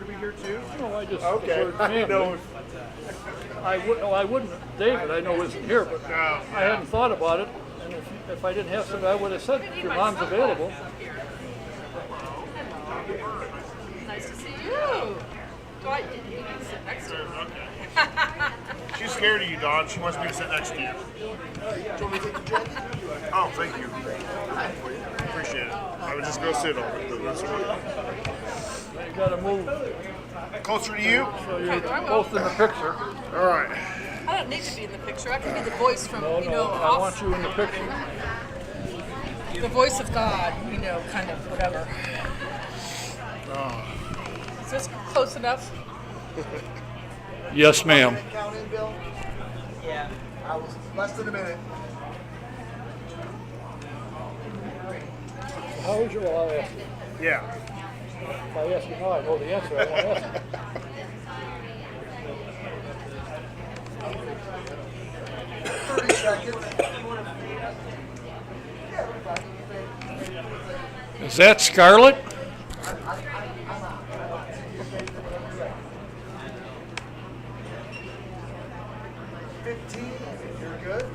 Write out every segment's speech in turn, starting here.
to be here too? No, I just Okay. preferred I family. know. I wouldn't. David, I know isn't here, but I hadn't thought about it. And if I didn't have somebody, I would have said if your mom's available. Nice to see you. Dwight, you can sit next to her. She's scared of you, Dawn. She wants me to sit next to you. Oh, thank you. Appreciate it. I would just go sit on it. But that's fine. You got to move Closer to you? so you're both in the picture. All right. I don't need to be in the picture. I can be the voice from, No, you know, I off, want you in the picture. the voice of God, you know, kind of whatever. Is this close enough? Yes, ma'am. Count in, Bill? Yeah. I was less than a minute. How is your? Well, I'll ask you. Yeah. If I ask you now, I know the answer. I won't ask you. 30 seconds. Is that Scarlett? 15. You're good.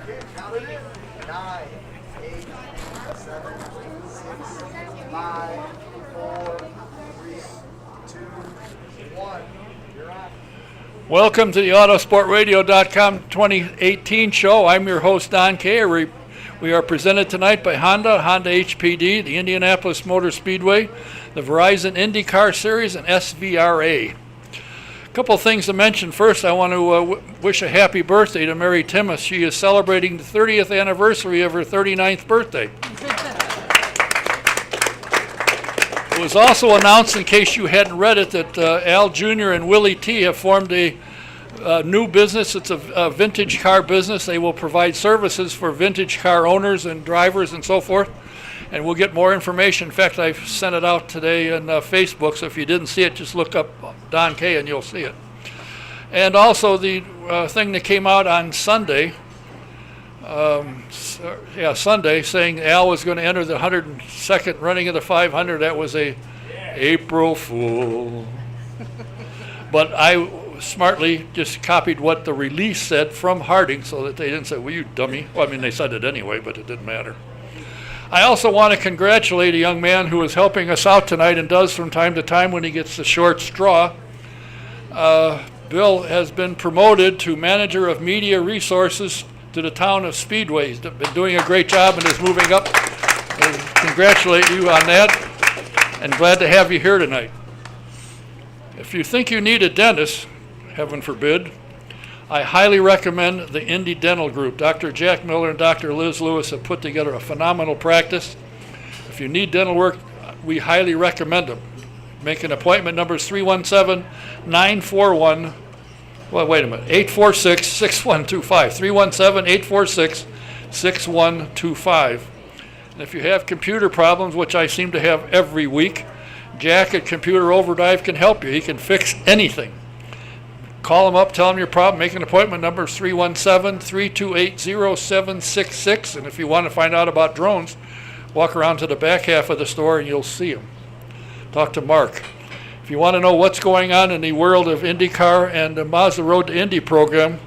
Okay, count it in. 9, 8, 7, 6, 5, 4, 3, 2, 1. You're on. Welcome to the Autosportradio.com 2018 show. I'm your host, Don Kay. We are presented tonight by Honda HPD, the Indianapolis Motor Speedway, the Verizon IndyCar Series, and SVRA. A couple of things to mention. First, I want to wish a happy birthday to Mary Timmis. She is celebrating the 30th anniversary of her 39th birthday. It was also announced, in case you hadn't read it, that Al Jr. and Willie T. have formed a new business. It's a vintage car business. They will provide services for vintage car owners and drivers and so forth. And we'll get more information. In fact, I sent it out today on Facebook, so if you didn't see it, just look up Don Kay and you'll see it. And also the thing that came out on Sunday, Sunday, saying Al was going to enter the 102nd running of the 500. That was a April Fool. But I smartly just copied what the release said from Harding so that they didn't say, well, you dummy. Well, I mean, they said it anyway, but it didn't matter. I also want to congratulate a young man who is helping us out tonight and does from time to time when he gets the short straw. Bill has been promoted to Manager of Media Resources to the town of Speedway. He's been doing a great job and is moving up. I congratulate you on that, and glad to have you here tonight. If you think you need a dentist, heaven forbid, I highly recommend the Indy Dental Group. Dr. Jack Miller and Dr. Liz Lewis have put together a phenomenal practice. If you need dental work, we highly recommend them. Make an appointment. Number is 317-941, well, wait a minute, 846-6125, 317-846-6125. And if you have computer problems, which I seem to have every week, Jack at Computer Overdrive can help you. He can fix anything. Call him up, tell him your problem, make an appointment. Number is 317-328-0766. And if you want to find out about drones, walk around to the back half of the store and you'll see them. Talk to Mark. If you want to know what's going on in the world of IndyCar and the Mazda Road to Indy program,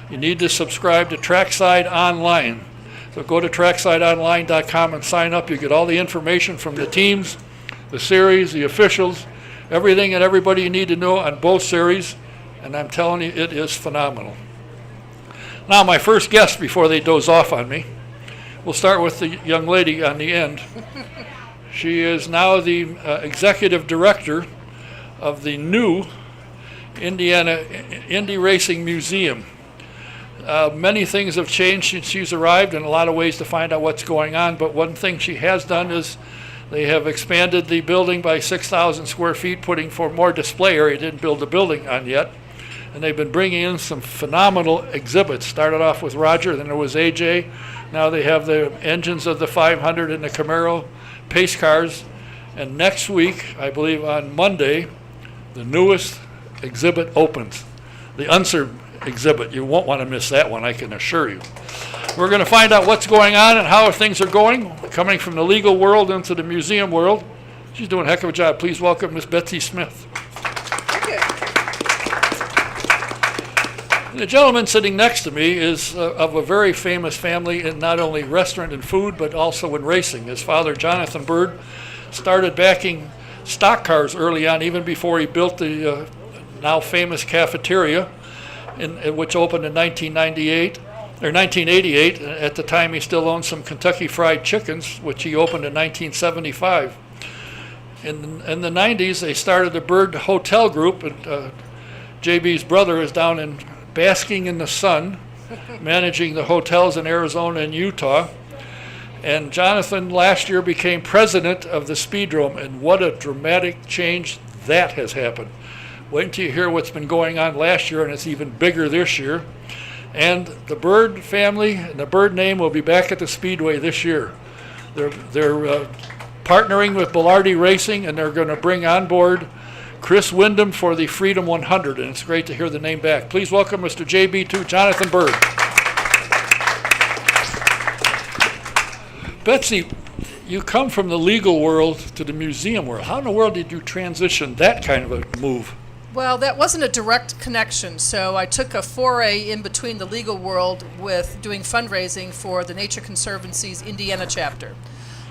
you need to subscribe to Trackside Online. So go to tracksideonline.com and sign up. You get all the information from the teams, the series, the officials, everything and everybody you need to know on both series. And I'm telling you, it is phenomenal. Now, my first guest, before they doze off on me, we'll start with the young lady on the end. She is now the executive director of the new Indiana Indy Racing Museum. Many things have changed since she's arrived, and a lot of ways to find out what's going on. But one thing she has done is they have expanded the building by 6,000 square feet, putting for more display area. Didn't build the building on yet. And they've been bringing in some phenomenal exhibits. Started off with Roger, then there was AJ. Now they have the engines of the 500 and the Camaro pace cars. And next week, I believe on Monday, the newest exhibit opens. The Unser exhibit. You won't want to miss that one, I can assure you. We're going to find out what's going on and how things are going, coming from the legal world into the museum world. She's doing a heck of a job. Please welcome Miss Betsy Smith. Thank you. The gentleman sitting next to me is of a very famous family in not only restaurant and food, but also in racing. His father, Jonathon Byrd, started backing stock cars early on, even before he built the now famous cafeteria, which opened in 1998 or 1988. At the time, he still owned some Kentucky Fried Chickens, which he opened in 1975. In the 90s, they started the Byrd Hotel Group, and JB's brother is down in basking in the sun, managing the hotels in Arizona and Utah. And Jonathon last year became president of the Speedrome, and what a dramatic change that has happened. Wait until you hear what's been going on last year, and it's even bigger this year. And the Byrd family and the Byrd name will be back at the Speedway this year. They're partnering with Bilardi Racing, and they're going to bring on board Chris Wyndham for the Freedom 100, and it's great to hear the name back. Please welcome Mr. JB2, Jonathon Byrd. Betsy, you come from the legal world to the museum world. How in the world did you transition that kind of a move? Well, that wasn't a direct connection, so I took a foray in between the legal world with doing fundraising for the Nature Conservancy's Indiana chapter.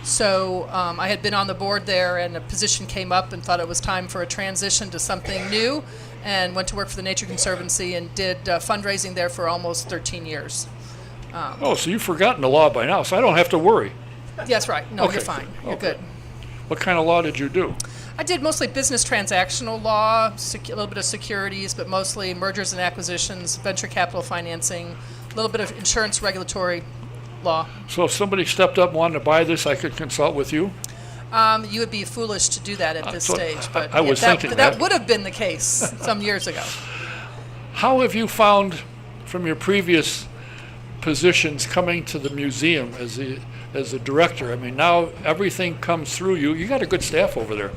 So I had been on the board there, and a position came up and thought it was time for a transition to something new, and went to work for the Nature Conservancy and did fundraising there for almost 13 years. So you've forgotten the law by now, so I don't have to worry. Yes, right. No, Okay. You're fine. You're good. What kind of law did you do? I did mostly business transactional law, a little bit of securities, but mostly mergers and acquisitions, venture capital financing, a little bit of insurance regulatory law. So if somebody stepped up and wanted to buy this, I could consult with you? You would be foolish to do that at this so stage, but I was thinking that would have been the case some years ago. How have you found, from your previous positions, coming to the museum as a director? I mean, now everything comes through you. You got a good staff over there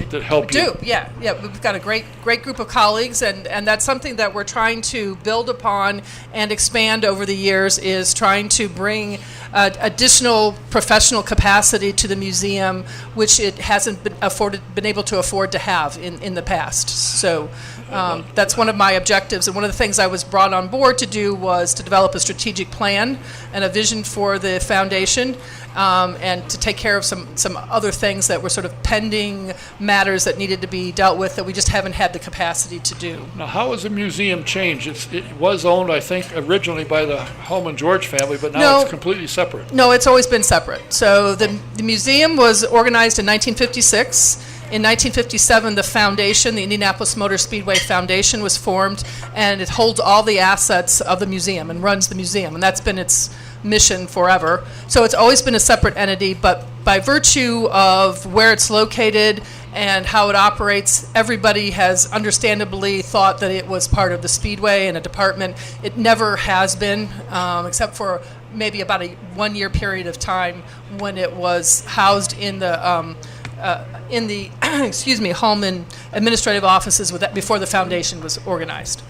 that help you. Yeah. We've got a great group of colleagues, and that's something that we're trying to build upon and expand over the years, is trying to bring additional professional capacity to the museum, which it hasn't been able to afford to have in the past. So that's one of my objectives, and one of the things I was brought on board to do was to develop a strategic plan and a vision for the foundation, and to take care of some other things that were sort of pending matters that needed to be dealt with that we just haven't had the capacity to do. Now, how has the museum changed? It was owned, I think, originally by the Holman George family, but now it's completely separate. No, it's always been separate. So the museum was organized in 1956. In 1957, the foundation, the Indianapolis Motor Speedway Foundation, was formed, and it holds all the assets of the museum and runs the museum, and that's been its mission forever. So it's always been a separate entity, but by virtue of where it's located and how it operates, everybody has understandably thought that it was part of the Speedway and a department. It never has been, except for maybe about a 1 year period of time when it was housed in the Holman administrative offices before the foundation was organized.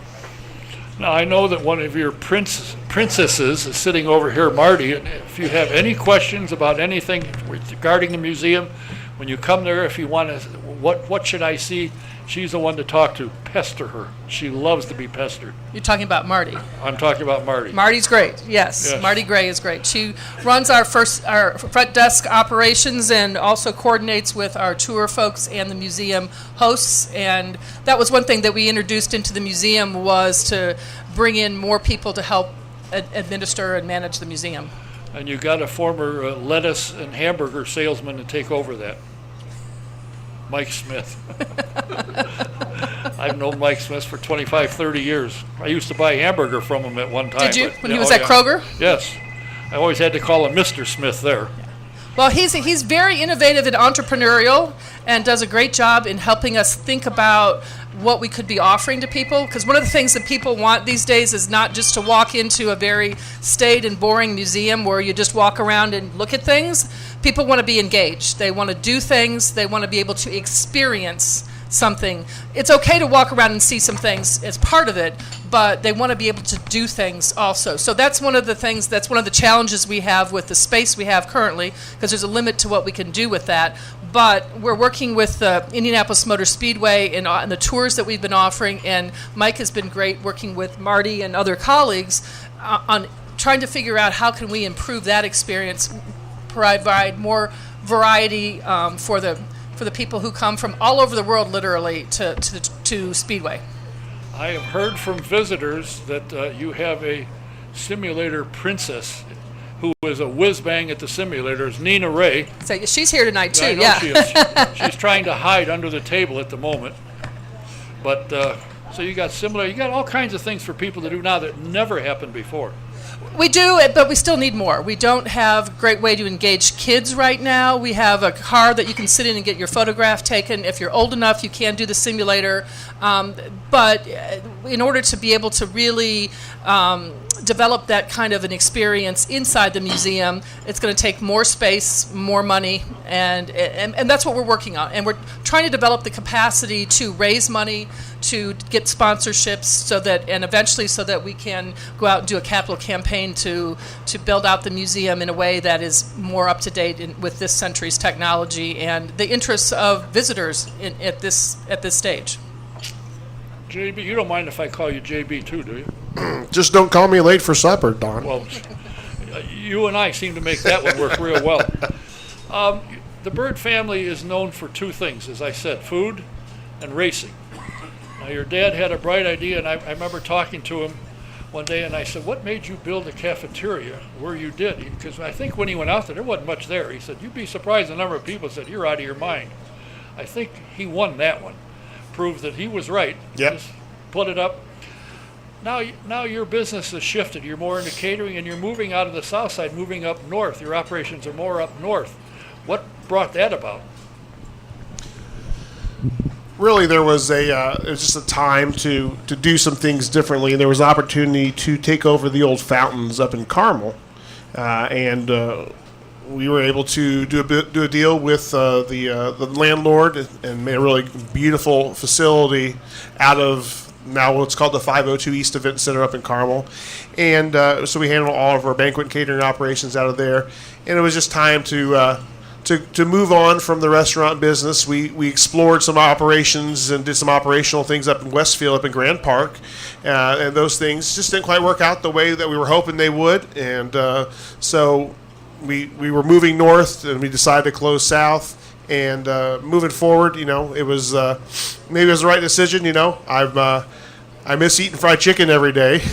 Now, I know that one of your princesses is sitting over here, Marty, and if you have any questions about anything regarding the museum, when you come there, if you want to, what should I see? She's the one to talk to. Pester her. She loves to be pestered. You're talking about Marty. I'm talking about Marty. Marty's great, yes. Marty Gray is great. She runs our front desk operations and also coordinates with our tour folks and the museum hosts. And that was one thing that we introduced into the museum, was to bring in more people to help administer and manage the museum. And you got a former lettuce and hamburger salesman to take over that. Mike Smith. I've known Mike Smith for 25, 30 years. I used to buy hamburger from him at one time. Did you? When he was at Kroger? Yes. I always had to call him Mr. Smith there. Well, he's very innovative and entrepreneurial, and does a great job in helping us think about what we could be offering to people. Because one of the things that people want these days is not just to walk into a very staid and boring museum where you just walk around and look at things. People want to be engaged. They want to do things. They want to be able to experience something. It's okay to walk around and see some things as part of it, but they want to be able to do things also. So that's one of the things, that's one of the challenges we have with the space we have currently, because there's a limit to what we can do with that. But we're working with the Indianapolis Motor Speedway and the tours that we've been offering, and Mike has been great working with Marty and other colleagues on trying to figure out how can we improve that experience, provide more variety for the people who come from all over the world, literally, to Speedway. I have heard from visitors that you have a simulator princess who is a whiz-bang at the simulators, Nina Ray. So she's here tonight, too, I know yeah. she is. She's trying to hide under the table at the moment. But, so you got all kinds of things for people to do now that never happened before. We do, but we still need more. We don't have a great way to engage kids right now. We have a car that you can sit in and get your photograph taken. If you're old enough, you can do the simulator. But in order to be able to really develop that kind of an experience inside the museum, it's going to take more space, more money, and that's what we're working on. And we're trying to develop the capacity to raise money, to get sponsorships, so that, and eventually so that we can go out and do a capital campaign to build out the museum in a way that is more up to date with this century's technology and the interests of visitors at this stage. JB, you don't mind if I call you JB too, do you? Just don't call me late for supper, Don. Well, you and I seem to make that one work real well. The Byrd family is known for two things, as I said, food and racing. Now, your dad had a bright idea, and I remember talking to him one day, and I said, what made you build a cafeteria where you did? Because I think when he went out there wasn't much there. He said, you'd be surprised the number of people said, you're out of your mind. I think he won that one. Proved that he was right. Yep. Just put it up. Now your business has shifted. You're more into catering, and you're moving out of the south side, moving up north. Your operations are more up north. What brought that about? Really, there was it was just a time to do some things differently, and there was an opportunity to take over the old fountains up in Carmel, and we were able to do a deal with the landlord and made a really beautiful facility out of now what's called the 502 East Event Center up in Carmel, and so we handle all of our banquet and catering operations out of there, and it was just time to move on from the restaurant business. We explored some operations and did some operational things up in Westfield, up in Grand Park, and those things just didn't quite work out the way that we were hoping they would, and so we were moving north, and we decided to close south. And moving forward, it was maybe it was the right decision. I miss eating fried chicken every day,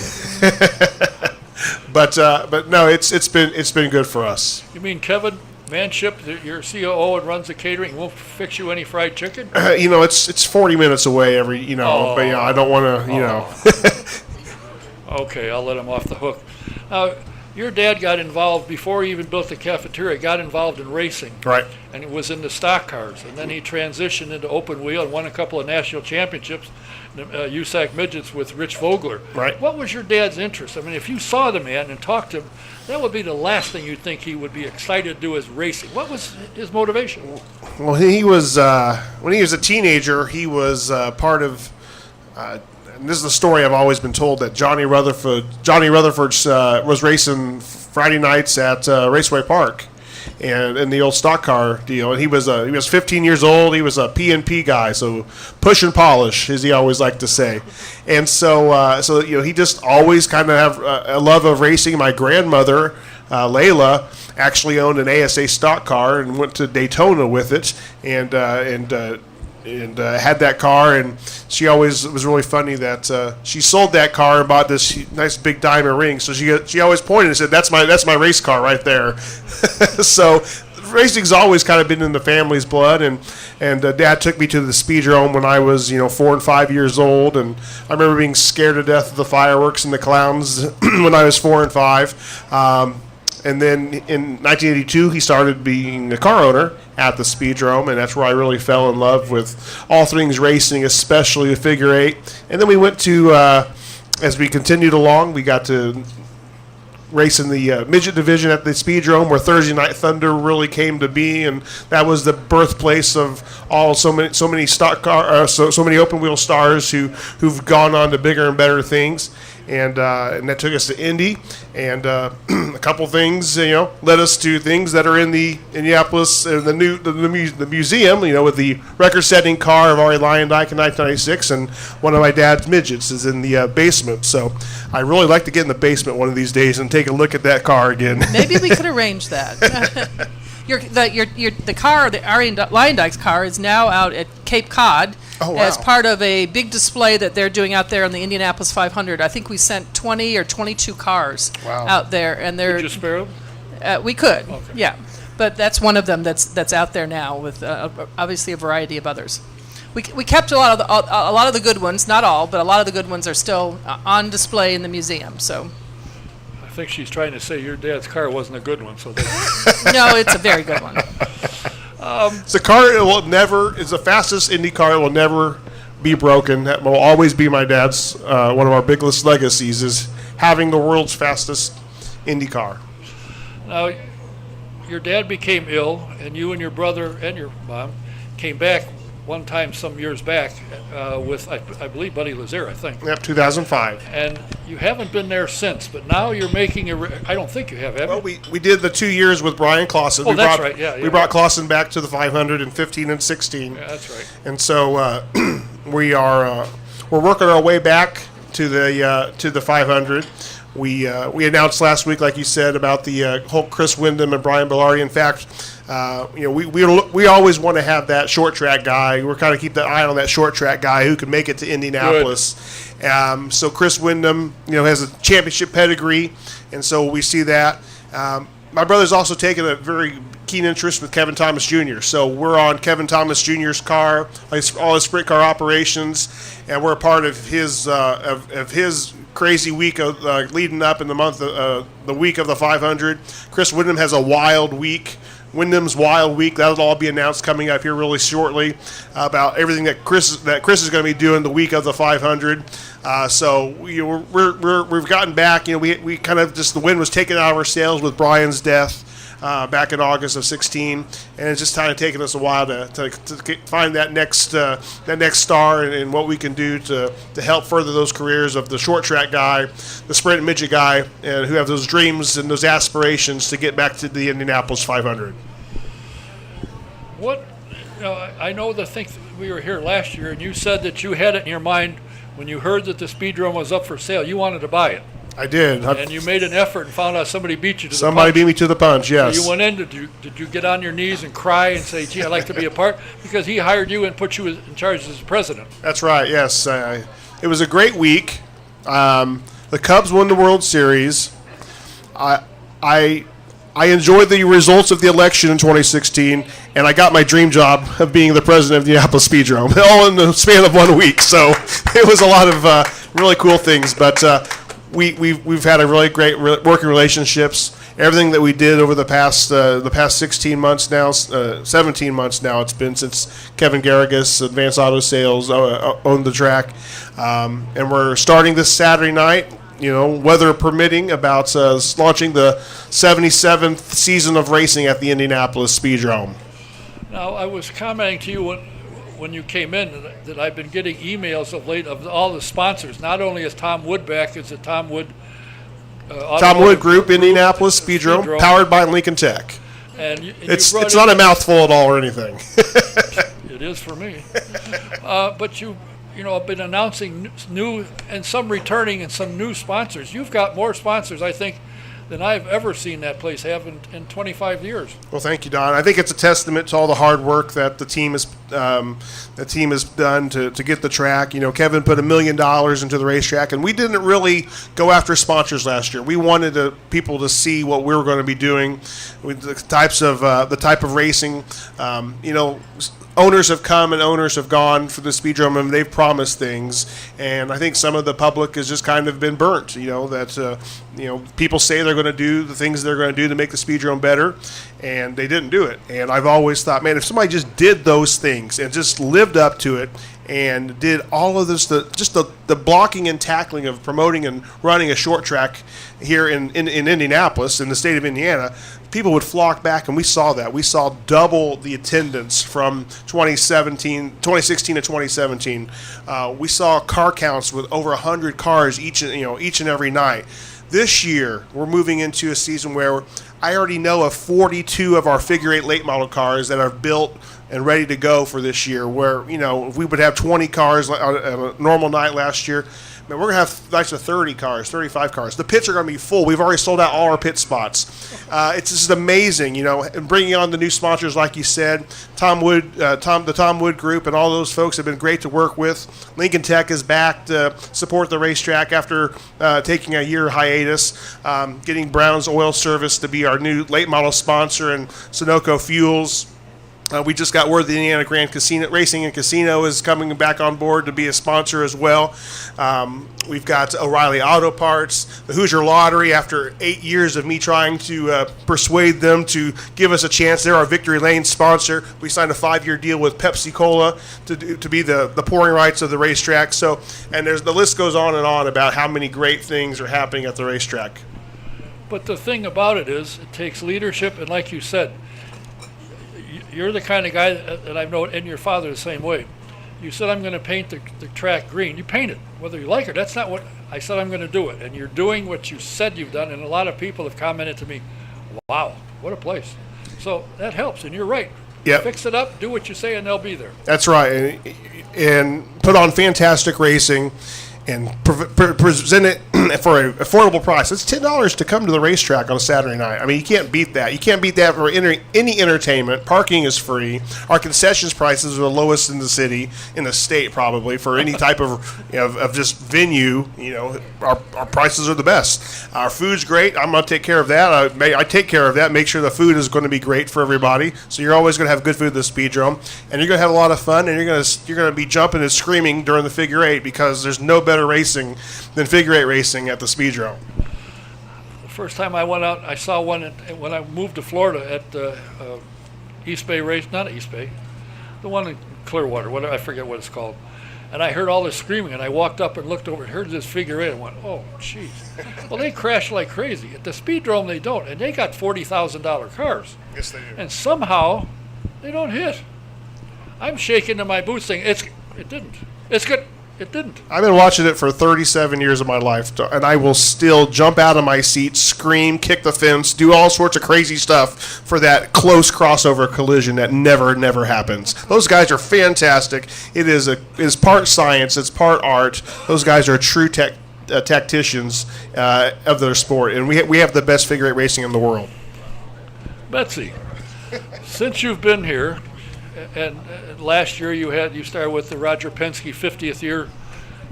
but no, it's been good for us. You mean Kevin Manship, your COO and runs the catering, won't fix you any fried chicken? It's 40 minutes away every but I don't want to Okay, I'll let him off the hook. Now, your dad got involved before he even built the cafeteria. Got involved in racing, right, and it was in the stock cars. And then he transitioned into open wheel and won a couple of national championships, USAC midgets with Rich Vogler. Right. What was your dad's interest? I mean, if you saw the man and talked to him, that would be the last thing you'd think he would be excited to do is racing. What was his motivation? Well, he was when he was a teenager. He was part of. And this is the story I've always been told, that Johnny Rutherford was racing Friday nights at Raceway Park, and in the old stock car deal. And he was 15 years old. He was a P&P guy, so push and polish, as he always liked to say. And so he just always kind of have a love of racing. My grandmother, Layla, actually owned an ASA stock car and went to Daytona with it, and had that car, and she always, it was really funny that she sold that car and bought this nice big diamond ring. So she always pointed and said, "That's my race car right there." So racing's always kind of been in the family's blood, and Dad took me to the speedrome when I was 4 and 5 years old, and I remember being scared to death of the fireworks and the clowns when I was 4 and 5. And then in 1982, he started being a car owner at the Speedrome, and that's where I really fell in love with all things racing, especially the figure eight. And then we went to, as we continued along, we got to racing the midget division at the Speedrome, where Thursday Night Thunder really came to be, and that was the birthplace of so many stock car, so many open wheel stars who've gone on to bigger and better things. And that took us to Indy, and a couple things, led us to things that are in the Indianapolis, the museum, with the record-setting car of Arie Luyendyk in 1996, and one of my dad's midgets is in the basement. So I really like to get in the basement one of these days and take a look at that car again. Maybe we could arrange that. The car, the Arie Luyendyk's car, is now out at Cape Cod. Oh, wow. As part of a big display that they're doing out there on the Indianapolis 500. I think we sent 20 or 22 cars out there, and they're. Could you spare them? We could, Okay. yeah, but that's one of them that's out there now with obviously a variety of others. We kept a lot of the good ones, not all, but a lot of the good ones are still on display in the museum. So. I think she's trying to say your dad's car wasn't a good one, so No, it's a very good one. It's a car. It's the fastest Indy car. It will never be broken. That will always be my dad's. One of our biggest legacies is having the world's fastest Indy car. Now, your dad became ill, and you and your brother and your mom came back one time some years back with, I believe, Buddy Lazier, I think. Yep, 2005. And you haven't been there since, but now you're making I don't think you have you? Well, we did the 2 years with Brian Clausen. Oh, that's right, yeah. We brought Clausen back to the 500 in 15 and 16. Yeah, that's right. And so we're working our way back to the 500. We announced last week, like you said, about the whole Chris Windham and Brian Bellardi. In fact, we always want to have that short track guy. We're kind of keep the eye on that short track guy who can make it to Indianapolis. So Chris Windham, has a championship pedigree, and so we see that. My brother's also taken a very keen interest with Kevin Thomas Jr. So we're on Kevin Thomas Jr.'s car, all his sprint car operations, and we're a part of his crazy week of leading up in the month of the week of the 500. Chris Windham has a wild week. Wyndham's Wild Week. That'll all be announced coming up here really shortly about everything that Chris is going to be doing the week of the 500. So we've gotten back. We kind of just the wind was taken out of our sails with Brian's death back in August of 16, and it's just kind of taken us a while to find that next star and what we can do to help further those careers of the short track guy, the sprint and midget guy, and who have those dreams and those aspirations to get back to the Indianapolis 500. What? I know we were here last year, and you said that you had it in your mind when you heard that the Speedrome was up for sale. You wanted to buy it. I did. And you made an effort and found out somebody beat you to the punch. Somebody beat me to the punch, yes. So you went in, did you get on your knees and cry and say, gee, I'd like to be a part? Because he hired you and put you in charge as president. That's right, yes. It was a great week. The Cubs won the World Series. I enjoyed the results of the election in 2016, and I got my dream job of being the president of the Indianapolis Speedrome, all in the span of 1 week. So it was a lot of really cool things, but we've had a really great working relationships. Everything that we did over the past 16 months now, 17 months now, it's been since Kevin Garrigus, Advanced Auto Sales, owned the track, and we're starting this Saturday night. Weather permitting, about launching the 77th season of racing at the Indianapolis Speedrome. Now, I was commenting to you when you came in that I've been getting emails of late of all the sponsors. Not only is Tom Wood back, it's a Tom Wood Group, Indianapolis Speedrome, powered by Lincoln Tech. And it's not a mouthful at all or anything. It is for me. But I've been announcing new and some returning and some new sponsors. You've got more sponsors, I think, than I've ever seen that place have in 25 years. Well, thank you, Don. I think it's a testament to all the hard work that the team has done to get the track. Kevin put $1 million into the racetrack, and we didn't really go after sponsors last year. We wanted people to see what we were going to be doing with the type of racing. Owners have come and owners have gone for the Speedrome, and they've promised things. And I think some of the public has just kind of been burnt. People say they're going to do the things they're going to do to make the Speedrome better, and they didn't do it. And I've always thought, man, if somebody just did those things, things and just lived up to it and did all of this, the blocking and tackling of promoting and running a short track here in Indianapolis, in the state of Indiana. People would flock back, and we saw that. We saw double the attendance from 2016 to 2017. We saw car counts with over 100 cars each and every night. This year, we're moving into a season where I already know of 42 of our figure 8 late model cars that are built and ready to go for this year, where, if we would have 20 cars on a normal night last year, man, we're going to have nights of 30 cars, 35 cars. The pits are going to be full. We've already sold out all our pit spots. It's just amazing, and bringing on the new sponsors, like you said, the Tom Wood Group and all those folks have been great to work with. Lincoln Tech is back to support the racetrack after taking a year hiatus, getting Brown's Oil Service to be our new late model sponsor, and Sunoco Fuels. We just got word the Indiana Grand Casino Racing and Casino is coming back on board to be a sponsor as well. We've got O'Reilly Auto Parts, the Hoosier Lottery. After 8 years of me trying to persuade them to give us a chance, they're our Victory Lane sponsor. We signed a 5-year deal with Pepsi Cola to be the pouring rights of the racetrack. So, and the list goes on and on about how many great things are happening at the racetrack. But the thing about it is, it takes leadership, and like you said, you're the kind of guy that I've known, and your father the same way. You said, I'm going to paint the track green. You paint it, whether you like it. That's not what I said I'm going to do it. And you're doing what you said you've done, and a lot of people have commented to me, wow, what a place. So that helps, and you're right. Yep. Fix it up, do what you say, and they'll be there. That's right. And put on fantastic racing and present it for an affordable price. It's $10 to come to the racetrack on a Saturday night. I mean, you can't beat that. You can't beat that for any entertainment. Parking is free. Our concessions prices are the lowest in the city, in the state probably, for any type of just venue. Our prices are the best. Our food's great. I'm going to take care of that. I take care of that. Make sure the food is going to be great for everybody. So you're always going to have good food at the Speedrome, and you're going to have a lot of fun, and you're going to be jumping and screaming during the figure 8 because there's no better racing than figure 8 racing at the Speedrome. The first time I went out, I saw one when I moved to Florida at East Bay race, not East Bay, the one in Clearwater, whatever, I forget what it's called. And I heard all this screaming, and I walked up and looked over and heard this figure 8 and went, oh, jeez. Well, they crash like crazy. At the Speedrome, they don't, and they got $40,000 cars. Yes, they do. And somehow, they don't hit. I'm shaking in my boots saying, it didn't. It's good. It didn't. I've been watching it for 37 years of my life, and I will still jump out of my seat, scream, kick the fence, do all sorts of crazy stuff for that close crossover collision that never happens. Those guys are fantastic. It is part science. It's part art. Those guys are true tacticians of their sport, and we have the best figure 8 racing in the world. Betsy, since you've been here, and last year you started with the Roger Penske 50th year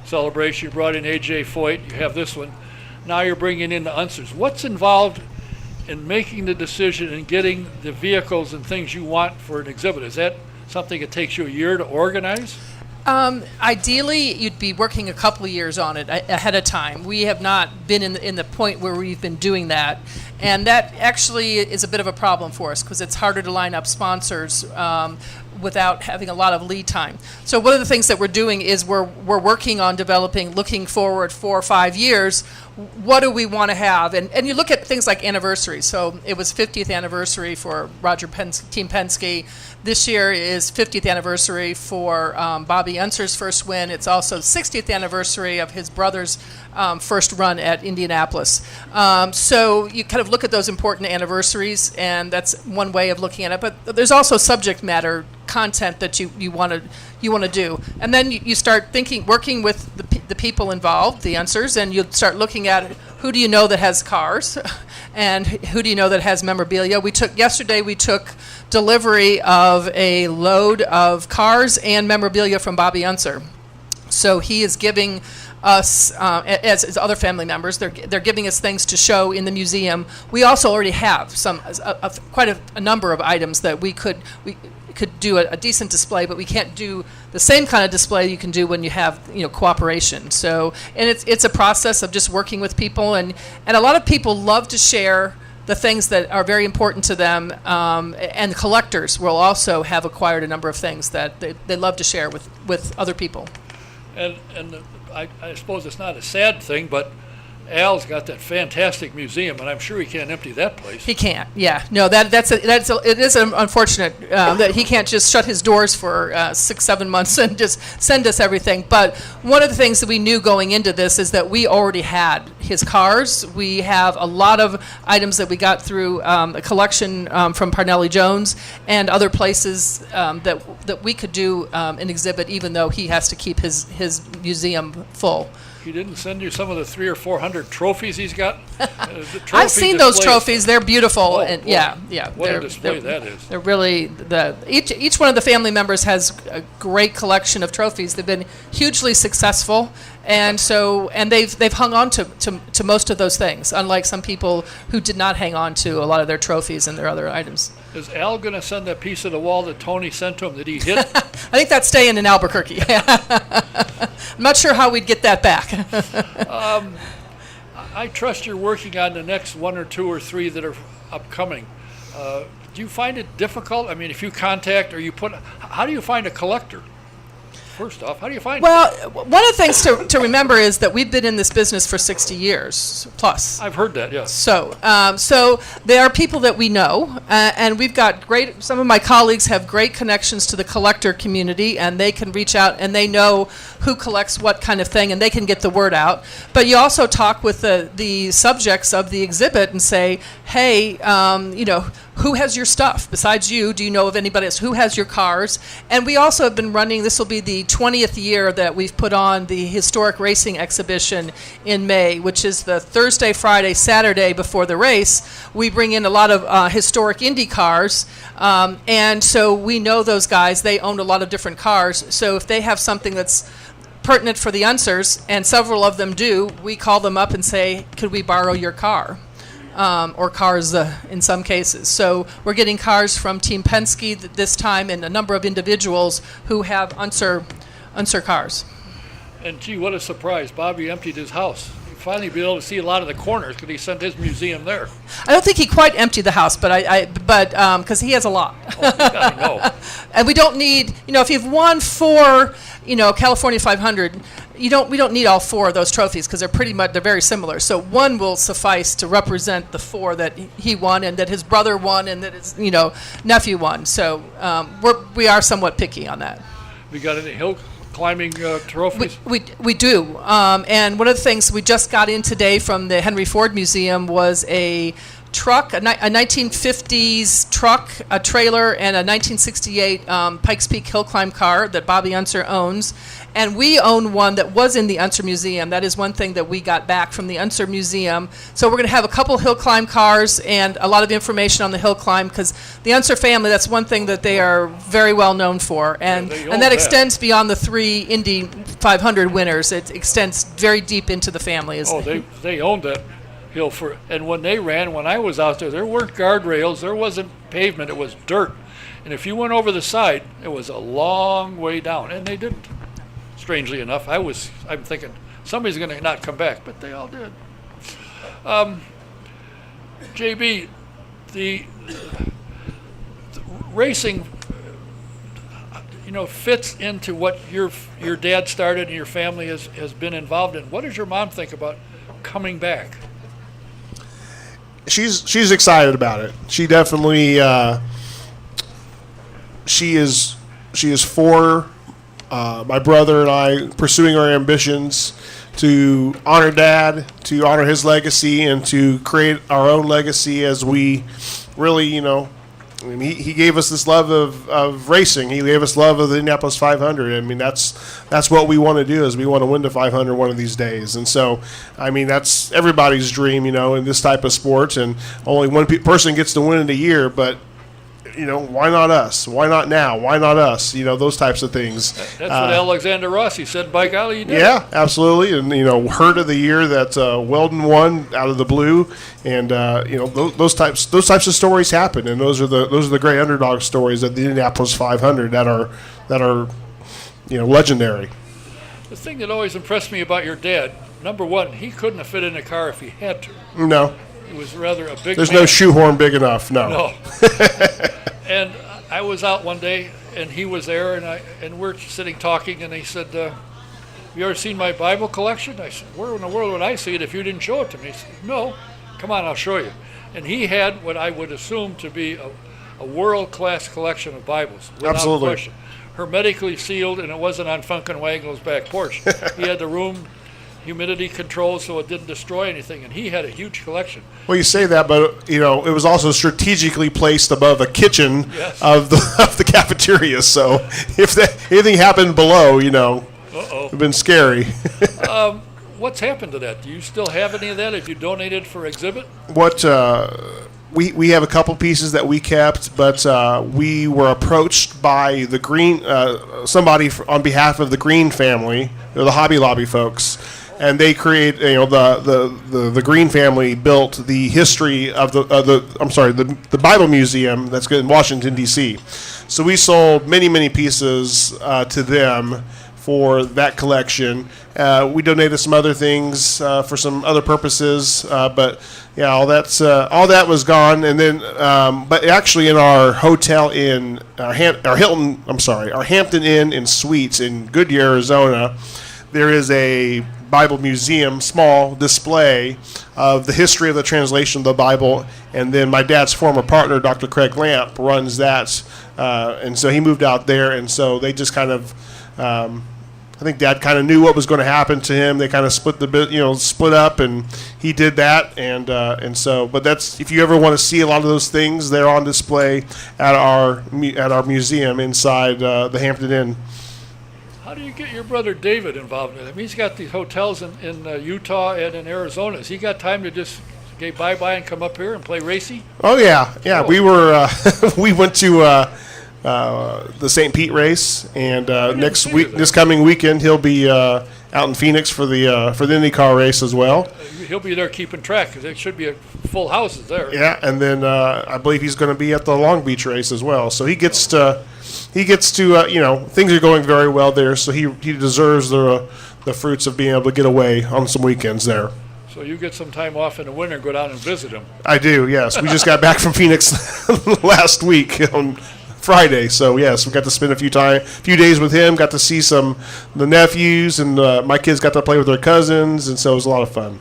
celebration. You brought in A.J. Foyt. You have this one. Now you're bringing in the Unsers. What's involved in making the decision and getting the vehicles and things you want for an exhibit? Is that something that takes you a year to organize? Ideally, you'd be working a couple of years on it ahead of time. We have not been in the point where we've been doing that, and that actually is a bit of a problem for us because it's harder to line up sponsors without having a lot of lead time. So one of the things that we're doing is we're working on developing, looking forward 4 or 5 years, what do we want to have? And you look at things like anniversaries. So it was 50th anniversary for Roger Team Penske. This year is 50th anniversary for Bobby Unser's first win. It's also 60th anniversary of his brother's first run at Indianapolis. So you kind of look at those important anniversaries, and that's one way of looking at it. But there's also subject matter content that you want to do, and then you start working with the people involved, the Unsers, and you start looking at who do you know that has cars, and who do you know that has memorabilia. Yesterday we took delivery of a load of cars and memorabilia from Bobby Unser. So he is giving us, as his other family members, they're giving us things to show in the museum. We also already have quite a number of items that we could do a decent display, but we can't do the same kind of display you can do when you have cooperation. So, and it's a process of just working with people, and a lot of people love to share the things that are very important to them, and collectors will also have acquired a number of things that they love to share with other people. And I suppose it's not a sad thing, but Al's got that fantastic museum, and I'm sure he can't empty that place. He can't. Yeah. No. It is unfortunate that he can't just shut his doors for 6-7 months and just send us everything. But one of the things that we knew going into this is that we already had his cars. We have a lot of items that we got through a collection from Parnelli Jones and other places that we could do an exhibit, even though he has to keep his museum full. He didn't send you some of the 300 or 400 trophies he's got? I've seen those trophies. They're beautiful. Oh, and boy. yeah. What a display that is. They're really, each one of the family members has a great collection of trophies. They've been hugely successful. And they've hung on to most of those things, unlike some people who did not hang on to a lot of their trophies and their other items. Is Al going to send that piece of the wall that Tony sent to him that he hit? I think that's staying in Albuquerque. I'm not sure how we'd get that back. I trust you're working on the next 1 or 2 or 3 that are upcoming. Do you find it difficult? I mean, if you contact or how do you find a collector? First off, how do you find Well, one of the things to remember is that we've been in this business for 60 years plus. I've heard that, yes. So there are people that we know, and we've got some of my colleagues have great connections to the collector community, and they can reach out and they know who collects what kind of thing, and they can get the word out. But you also talk with the subjects of the exhibit and say, hey, who has your stuff? Besides you, do you know of anybody else? Who has your cars? And we also have been running, this will be the 20th year that we've put on the historic racing exhibition in May, which is the Thursday, Friday, Saturday before the race. We bring in a lot of historic Indy cars, and so we know those guys. They own a lot of different cars. So if they have something that's pertinent for the Unsers, and several of them do, we call them up and say, could we borrow your car? Or cars in some cases. So we're getting cars from Team Penske this time, and a number of individuals who have Unser cars. And gee, what a surprise. Bobby emptied his house. You'll finally be able to see a lot of the corners because he sent his museum there. I don't think he quite emptied the house, but because he has a lot. Oh, I know. And we don't need, if you've won 4, California 500, we don't need all 4 of those trophies because they're very similar. So one will suffice to represent the 4 that he won and that his brother won and that his nephew won. So we are somewhat picky on that. We got any hill climbing trophies? We do. And one of the things we just got in today from the Henry Ford Museum was a truck, a 1950s truck, a trailer, and a 1968 Pikes Peak hill climb car that Bobby Unser owns. And we own one that was in the Unser Museum. That is one thing that we got back from the Unser Museum. So we're going to have a couple hill climb cars and a lot of information on the hill climb because the Unser family, that's one thing that they are very well known for. And that extends beyond the 3 Indy 500 winners. It extends very deep into the family. They owned that hill and when I was out there weren't guardrails, there wasn't pavement, it was dirt. And if you went over the side, it was a long way down, and they didn't. Strangely enough, I'm thinking somebody's going to not come back, but they all did. JB, the racing, fits into what your dad started and your family has been involved in. What does your mom think about coming back? She's excited about it. She definitely she is for my brother and I pursuing our ambitions to honor Dad, to honor his legacy, and to create our own legacy as we really, he gave us this love of racing. He gave us love of the Indianapolis 500. I mean, that's what we want to do is we want to win the 500 one of these days. And so, I mean, that's everybody's dream, in this type of sport. And only one person gets to win in a year, but why not us? Why not now? Why not us? Those types of things. That's what Alexander Rossi said. By golly, you did. Yeah, absolutely. And herd of the year that Weldon won out of the blue, and those types of stories happen, and those are the great underdog stories of the Indianapolis 500 that are legendary. The thing that always impressed me about your dad, number one, he couldn't have fit in a car if he had to. No. It was rather a big There's man. no shoehorn big enough. No. No. And I was out one day, and he was there, and we're sitting talking, and he said, "Have you ever seen my Bible collection?" I said, "Where in the world would I see it if you didn't show it to me?" He said, "No, come on, I'll show you." And he had what I would assume to be a world-class collection of Bibles, without Absolutely. question. Hermetically sealed, and it wasn't on Funk and Wagnall's back porch. He had the room humidity controlled so it didn't destroy anything, and he had a huge collection. Well, you say that, but it was also strategically placed above a kitchen Yes. of the cafeteria. So if anything happened below, Uh-oh. it'd been scary. What's happened to that? Do you still have any of that? Have you donated for exhibit? What we have a couple pieces that we kept, but we were approached by the Green somebody on behalf of the Green family, the Hobby Lobby folks, and they create the Green family built the history of the Bible Museum that's in Washington D.C. So we sold many pieces to them for that collection. We donated some other things for some other purposes, but yeah, all that was gone. And then, but actually, in our hotel in our Hampton Inn and Suites in Goodyear, Arizona, there is a Bible museum, small display of the history of the translation of the Bible. And then my dad's former partner, Dr. Craig Lamp, runs that, and so he moved out there, and so they just kind of. I think Dad kind of knew what was going to happen to him. They kind of split up, and he did that, and so. But that's if you ever want to see a lot of those things, they're on display at our museum inside the Hampton Inn. How do you get your brother David involved in it? I mean, he's got these hotels in Utah and in Arizona. Has he got time to just get bye-bye and come up here and play racy? Oh yeah. Oh. We were we went to. The St. Pete race, and this coming weekend he'll be out in Phoenix for the IndyCar race as well. He'll be there keeping track because there should be a full houses there. Yeah, and then I believe he's going to be at the Long Beach race as well. So he gets to things are going very well there. So he deserves the fruits of being able to get away on some weekends there. So you get some time off in the winter and go down and visit him. I do. Yes, we just got back from Phoenix last week on Friday, so yes, we got to spend a few days with him. Got to see the nephews, and my kids got to play with their cousins, and so it was a lot of fun.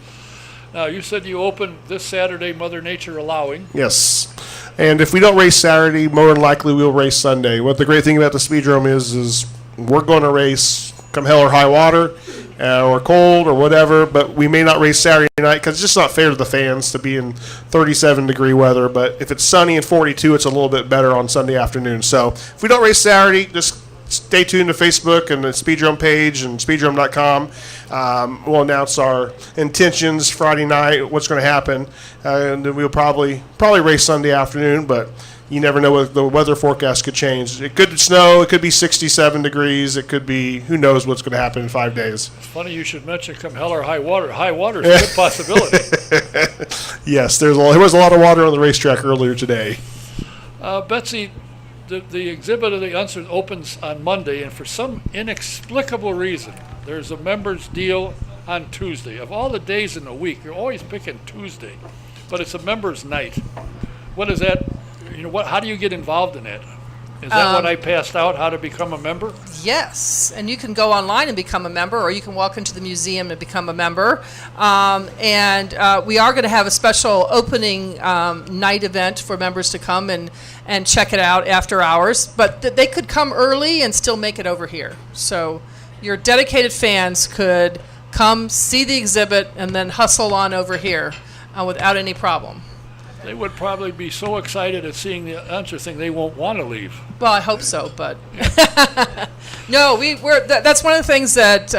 Now you said you opened this Saturday, Mother Nature allowing. Yes, and if we don't race Saturday, more than likely we'll race Sunday. What the great thing about the Speedrome is we're going to race come hell or high water, or cold or whatever, but we may not race Saturday night because it's just not fair to the fans to be in 37-degree weather. But if it's sunny and 42, it's a little bit better on Sunday afternoon. So if we don't race Saturday, just stay tuned to Facebook and the Speedrome page and speedrome.com. We'll announce our intentions Friday night, what's going to happen, and then we'll probably race Sunday afternoon, but you never know what the weather forecast could change. It could snow. It could be 67 degrees. It could be, who knows what's going to happen in 5 days. It's funny you should mention come hell or high water. High water is a good possibility. Yes, there was a lot of water on the racetrack earlier today. Betsy, the exhibit of the Unser opens on Monday, and for some inexplicable reason, there's a members deal on Tuesday. Of all the days in the week, you're always picking Tuesday, but it's a members night. What is that? How do you get involved in that? Is that what I passed out, how to become a member? Yes, and you can go online and become a member, or you can walk into the museum and become a member. And we are going to have a special opening night event for members to come and check it out after hours. But they could come early and still make it over here. So your dedicated fans could come see the exhibit and then hustle on over here without any problem. They would probably be so excited at seeing the Unser thing they won't want to leave. Well, I hope so, but no, that's one of the things that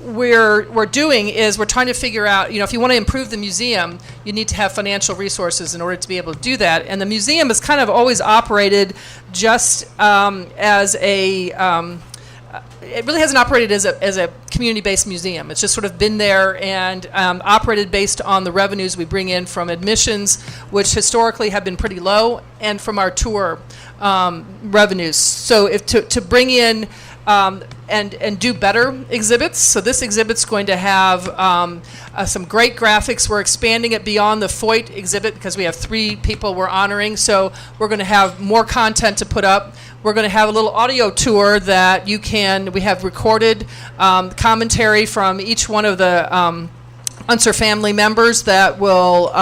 we're doing is we're trying to figure out, if you want to improve the museum, you need to have financial resources in order to be able to do that. And the museum has kind of always operated just as a it really hasn't operated as a community-based museum. It's just sort of been there and operated based on the revenues we bring in from admissions, which historically have been pretty low, and from our tour revenues. So to bring in and do better exhibits. So this exhibit's going to have some great graphics. We're expanding it beyond the Foyt exhibit because we have 3 people we're honoring. So we're going to have more content to put up. We're going to have a little audio tour that we have recorded commentary from each one of the Unser family members that will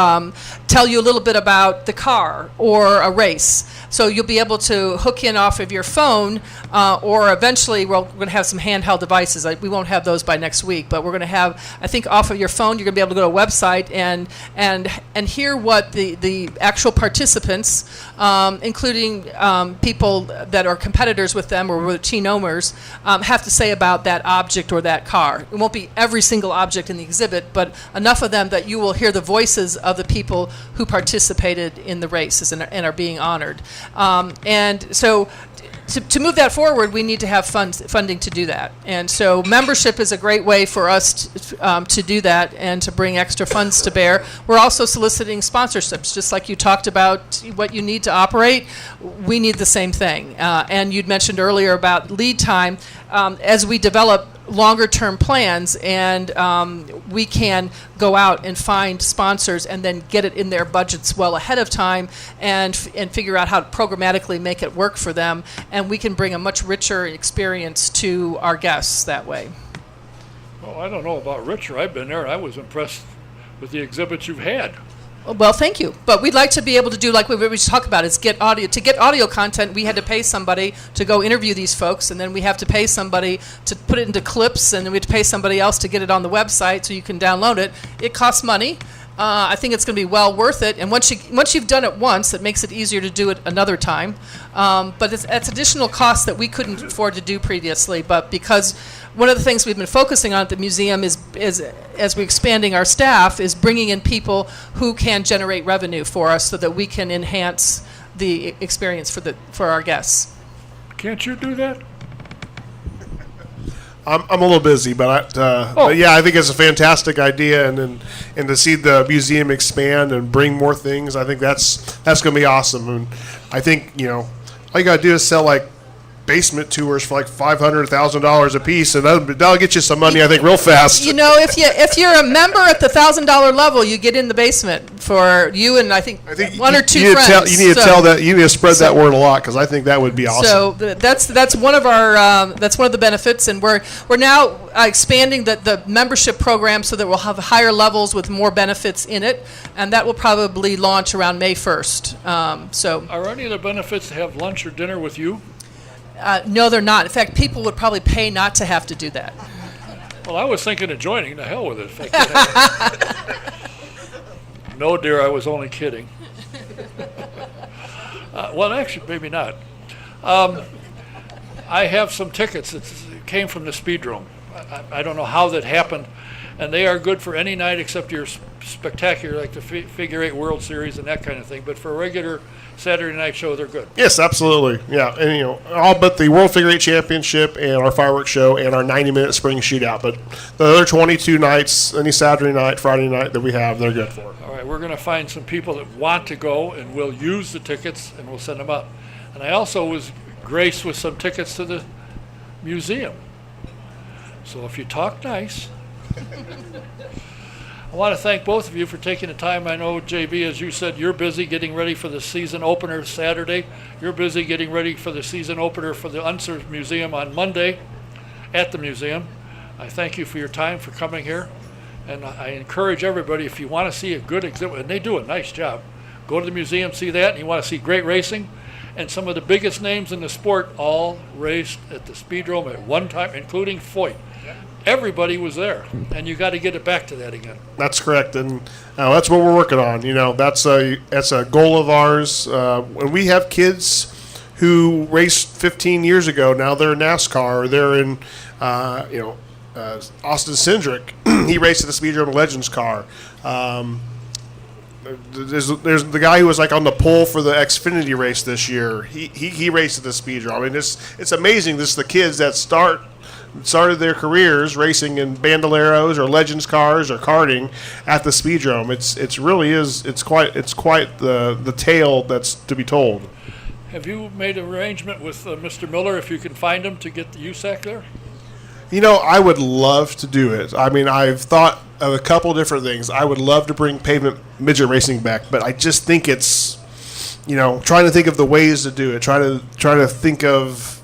tell you a little bit about the car or a race. So you'll be able to hook in off of your phone, or eventually we're going to have some handheld devices. We won't have those by next week, but we're going to have, I think, off of your phone, you're going to be able to go to a website and hear what the actual participants, including people that are competitors with them or team owners, have to say about that object or that car. It won't be every single object in the exhibit, but enough of them that you will hear the voices of the people who participated in the races and are being honored. And so to move that forward, we need to have funding to do that. And so membership is a great way for us to do that and to bring extra funds to bear. We're also soliciting sponsorships, just like you talked about what you need to operate. We need the same thing. And you'd mentioned earlier about lead time. As we develop longer-term plans, and we can go out and find sponsors and then get it in their budgets well ahead of time and figure out how to programmatically make it work for them, and we can bring a much richer experience to our guests that way. Well, I don't know about richer. I've been there, and I was impressed with the exhibits you've had. Well, thank you. But we'd like to be able to do like we talk about is get audio. To get audio content, we had to pay somebody to go interview these folks, and then we have to pay somebody to put it into clips, and then we have to pay somebody else to get it on the website so you can download it. It costs money. I think it's going to be well worth it. And once you've done it once, it makes it easier to do it another time. But it's additional costs that we couldn't afford to do previously. But because one of the things we've been focusing on at the museum is as we're expanding our staff, is bringing in people who can generate revenue for us so that we can enhance the experience for our guests. Can't you do that? I'm a little busy, but yeah, I think it's a fantastic idea, and to see the museum expand and bring more things, I think that's going to be awesome. And I think all you got to do is sell like basement tours for like $500,000 a piece, and that'll get you some money, I think, real fast. If you're a member at the $1,000 level, you get in the basement for you and I think one or two friends. You need to spread that word a lot, because I think that would be awesome. So that's one of our that's one of the benefits, and we're now expanding the membership program so that we'll have higher levels with more benefits in it, and that will probably launch around May 1st. So are any of the benefits to have lunch or dinner with you? No, they're not. In fact, people would probably pay not to have to do that. Well, I was thinking of joining. The hell with it. If I could have it. No, dear, I was only kidding. Well, actually, maybe not. I have some tickets that came from the Speedrome. I don't know how that happened, and they are good for any night except your spectacular, like the Figure 8 World Series and that kind of thing. But for a regular Saturday night show, they're good. Yes, absolutely. Yeah, and all but the World Figure 8 Championship and our fireworks show and our 90-minute spring shootout. But the other 22 nights, any Saturday night, Friday night that we have, they're good for. All right, we're going to find some people that want to go and will use the tickets, and we'll send them out. And I also was graced with some tickets to the museum. So if you talk nice. I want to thank both of you for taking the time. I know, JB, as you said, you're busy getting ready for the season opener Saturday. You're busy getting ready for the season opener for the Unser Museum on Monday at the museum. I thank you for your time, for coming here. And I encourage everybody, if you want to see a good exhibit, and they do a nice job, go to the museum, see that, and you want to see great racing. And some of the biggest names in the sport all raced at the Speedrome at one time, including Foyt. Everybody was there, and you got to get it back to that again. That's correct, and that's what we're working on. That's a goal of ours. When we have kids who raced 15 years ago, now they're in NASCAR, or they're in, Austin Cindric. He raced at the Speedrome Legends car. There's the guy who was like on the pole for the Xfinity race this year. He raced at the Speedrome. I mean, it's amazing. This is the kids that started their careers racing in Bandoleros or Legends cars or karting at the Speedrome. It's quite the tale that's to be told. Have you made an arrangement with Mr. Miller, if you can find him, to get the USAC there? You know, I would love to do it. I mean, I've thought of a couple different things. I would love to bring pavement midget racing back, but I just think it's, you know, trying to think of the ways to do it. Try to think of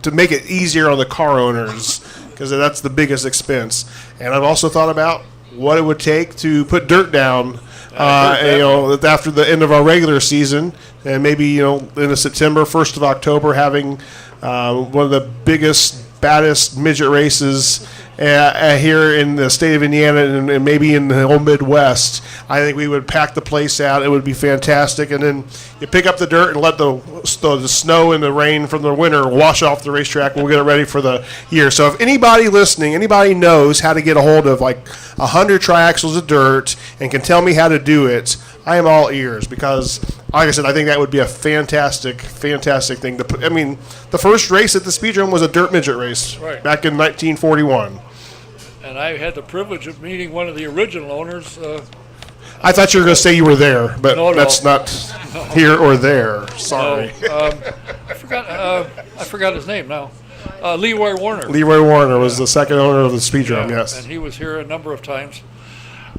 to make it easier on the car owners, because that's the biggest expense. And I've also thought about what it would take to put dirt down. You know, after the end of our regular season, and maybe, you know, in September, 1st of October, having one of the biggest, baddest midget races here in the state of Indiana, and maybe in the whole Midwest. I think we would pack the place out. It would be fantastic. And then you pick up the dirt and let the snow and the rain from the winter wash off the racetrack. We'll get it ready for the year. So if anybody listening, anybody knows how to get a hold of like 100 triaxles of dirt and can tell me how to do it, I am all ears, because, like I said, I think that would be a fantastic, fantastic thing to put. I mean, the first race at the Speedrome was a dirt midget race back in 1941. And I had the privilege of meeting one of the original owners. I thought you were going to say you were there, but No. that's not here or there. Sorry. I forgot his name now. Leroy Warner. Leroy Warner was the second owner of the Speedrome, yes. And he was here a number of times.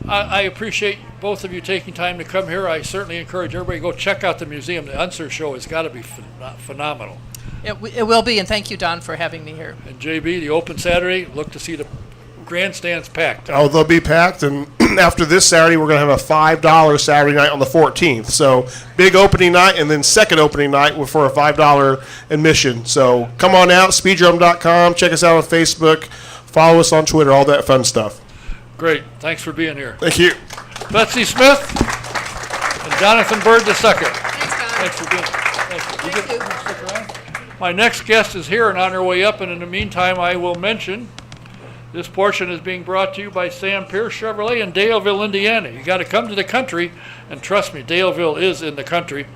I appreciate both of you taking time to come here. I certainly encourage everybody to go check out the museum. The Unser show has got to be phenomenal. It will be, and thank you, Don, for having me here. And JB, the open Saturday, look to see the grandstands packed. Oh, they'll be packed, and after this Saturday, we're going to have a $5 Saturday night on the 14th. So big opening night, and then second opening night for a $5 admission. So come on out, speedrome.com, check us out on Facebook, follow us on Twitter, all that fun stuff. Great. Thanks for being here. Thank you. Betsy Smith and Jonathan Byrd II. Thanks, Don. Thanks for being here. Thank you. Stick around. My next guest is here and on her way up, and in the meantime, I will mention this portion is being brought to you by Sam Pierce Chevrolet in Daleville, Indiana. You got to come to the country, and trust me, Daleville is in the country.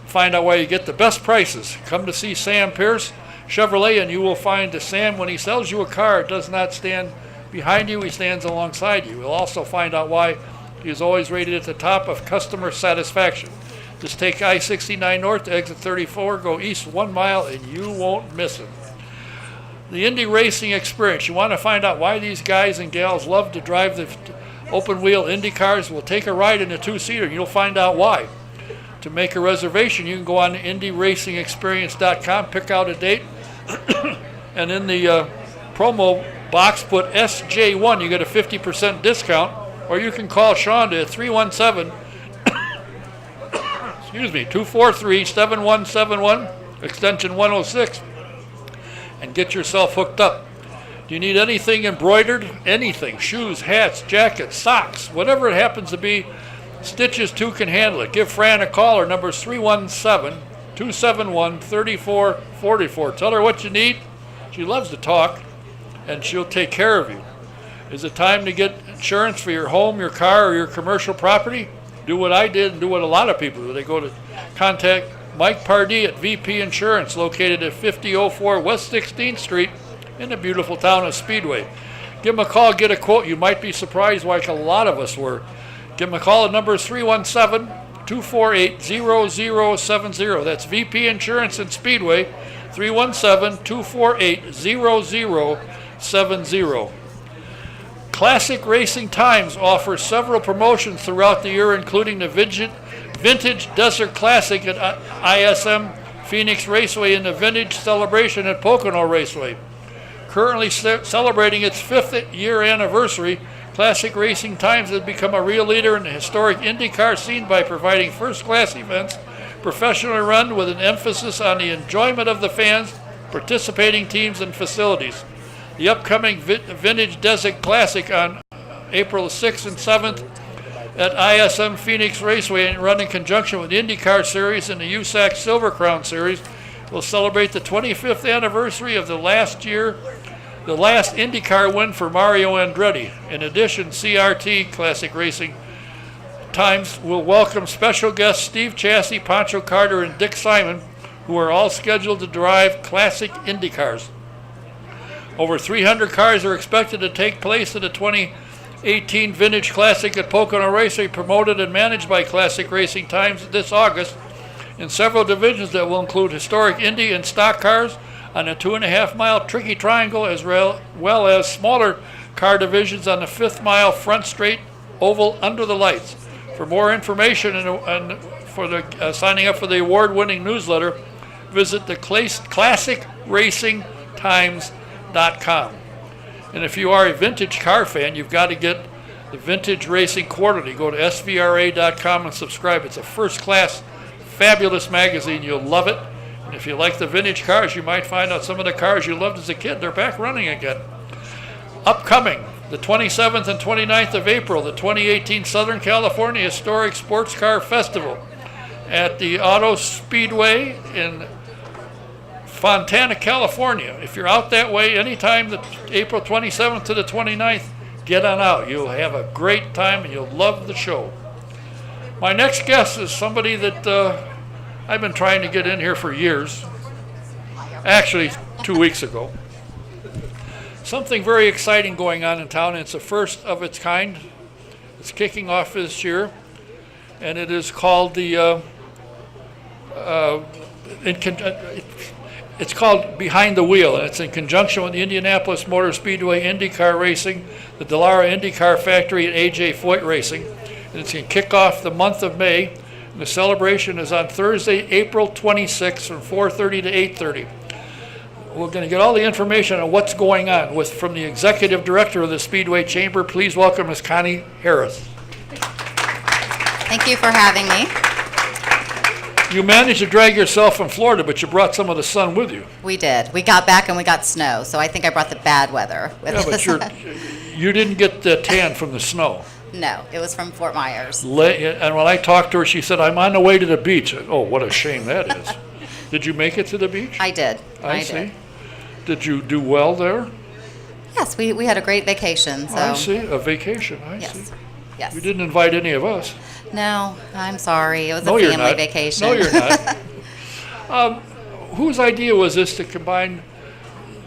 Find out why you get the best prices. Come to see Sam Pierce Chevrolet, and you will find that Sam, when he sells you a car, does not stand behind you, he stands alongside you. You'll also find out why he is always rated at the top of customer satisfaction. Just take I-69 north to exit 34, go east 1 mile, and you won't miss it. The Indy racing experience. You want to find out why these guys and gals love to drive the open-wheel Indy cars? Well, take a ride in a two-seater, and you'll find out why. To make a reservation, you can go on IndyRacingExperience.com, pick out a date, and in the promo box, put SJ1. You get a 50% discount, or you can call Shonda at 243-7171, extension 106, and get yourself hooked up. Do you need anything embroidered? Anything. Shoes, hats, jackets, socks, whatever it happens to be, Stitches 2 can handle it. Give Fran a call. Her number is 317-271-3444. Tell her what you need. She loves to talk, and she'll take care of you. Is it time to get insurance for your home, your car, or your commercial property? Do what I did and do what a lot of people do. They go to contact Mike Pardee at VP Insurance, located at 5004 West 16th Street in the beautiful town of Speedway. Give him a call, get a quote. You might be surprised, like a lot of us were. Give him a call. The number is 317-248-0070. That's VP Insurance in Speedway, 317-248-0070. Classic Racing Times offers several promotions throughout the year, including the Vintage Desert Classic at ISM Phoenix Raceway and the Vintage Celebration at Pocono Raceway. Currently celebrating its 5th year anniversary, Classic Racing Times has become a real leader in the historic IndyCar scene by providing first-class events, professionally run with an emphasis on the enjoyment of the fans, participating teams, and facilities. The upcoming Vintage Desert Classic on April 6th and 7th at ISM Phoenix Raceway, and run in conjunction with the IndyCar Series and the USAC Silver Crown Series, will celebrate the 25th anniversary of the last IndyCar win for Mario Andretti. In addition, CRT Classic Racing Times will welcome special guests Steve Chassie, Pancho Carter, and Dick Simon, who are all scheduled to drive classic IndyCars. Over 300 cars are expected to take place at the 2018 Vintage Classic at Pocono Raceway, promoted and managed by Classic Racing Times this August. in several divisions that will include historic Indy and stock cars on the 2.5-mile Tricky Triangle, as well as smaller car divisions on the 5th-mile Front Straight Oval under the lights. For more information and for the signing up for the award-winning newsletter, visit the classicracingtimes.com. And if you are a vintage car fan, you've got to get the Vintage Racing Quarterly. Go to svra.com and subscribe. It's a first-class, fabulous magazine. You'll love it. And if you like the vintage cars, you might find out some of the cars you loved as a kid, they're back running again. Upcoming, the 27th and 29th of April, the 2018 Southern California Historic Sports Car Festival at the Auto Speedway in Fontana, California. If you're out that way anytime, the April 27th to the 29th, get on out. You'll have a great time and you'll love the show. My next guest is somebody that I've been trying to get in here for years. Actually, 2 weeks ago. Something very exciting going on in town, and it's the first of its kind. It's kicking off this year, and it is called the it's called Behind the Wheel, and it's in conjunction with the Indianapolis Motor Speedway IndyCar Racing, the Dallara IndyCar Factory, and AJ Foyt Racing. And it's going to kick off the month of May. And the celebration is on Thursday, April 26th from 4:30 to 8:30. We're going to get all the information on what's going on from the executive director of the Speedway Chamber. Please welcome Ms. Connie Harris. Thank you for having me. You managed to drag yourself from Florida, but you brought some of the sun with you. We did. We got back and we got snow, so I think I brought the bad weather with Yeah, us. but you didn't get the tan from the snow. No, it was from Fort Myers. And when I talked to her, she said, "I'm on the way to the beach." Oh, what a shame that is. Did you make it to the beach? I did. I see. did. Did you do well there? Yes, we had a great vacation. So. I see. A vacation. I see. Yes. Yes. You didn't invite any of us. No, I'm sorry. It was No, a you're family not. vacation. No, you're not. Whose idea was this to combine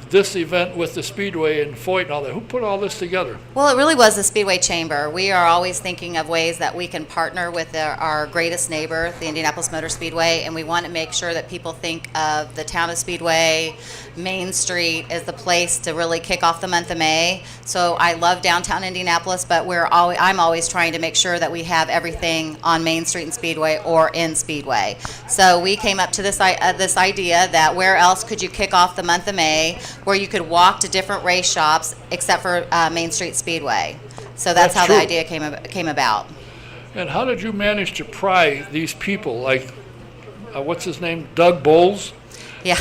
this event with the Speedway and Foyt and all that? Who put all this together? Well, it really was the Speedway Chamber. We are always thinking of ways that we can partner with our greatest neighbor, the Indianapolis Motor Speedway, and we want to make sure that people think of the town of Speedway, Main Street as the place to really kick off the month of May. So I love downtown Indianapolis, but I'm always trying to make sure that we have everything on Main Street and Speedway or in Speedway. So we came up to this idea that where else could you kick off the month of May where you could walk to different race shops except for Main Street Speedway. So that's how true. the idea came about. And how did you manage to pry these people like, what's his name, Doug Bowles? Yeah.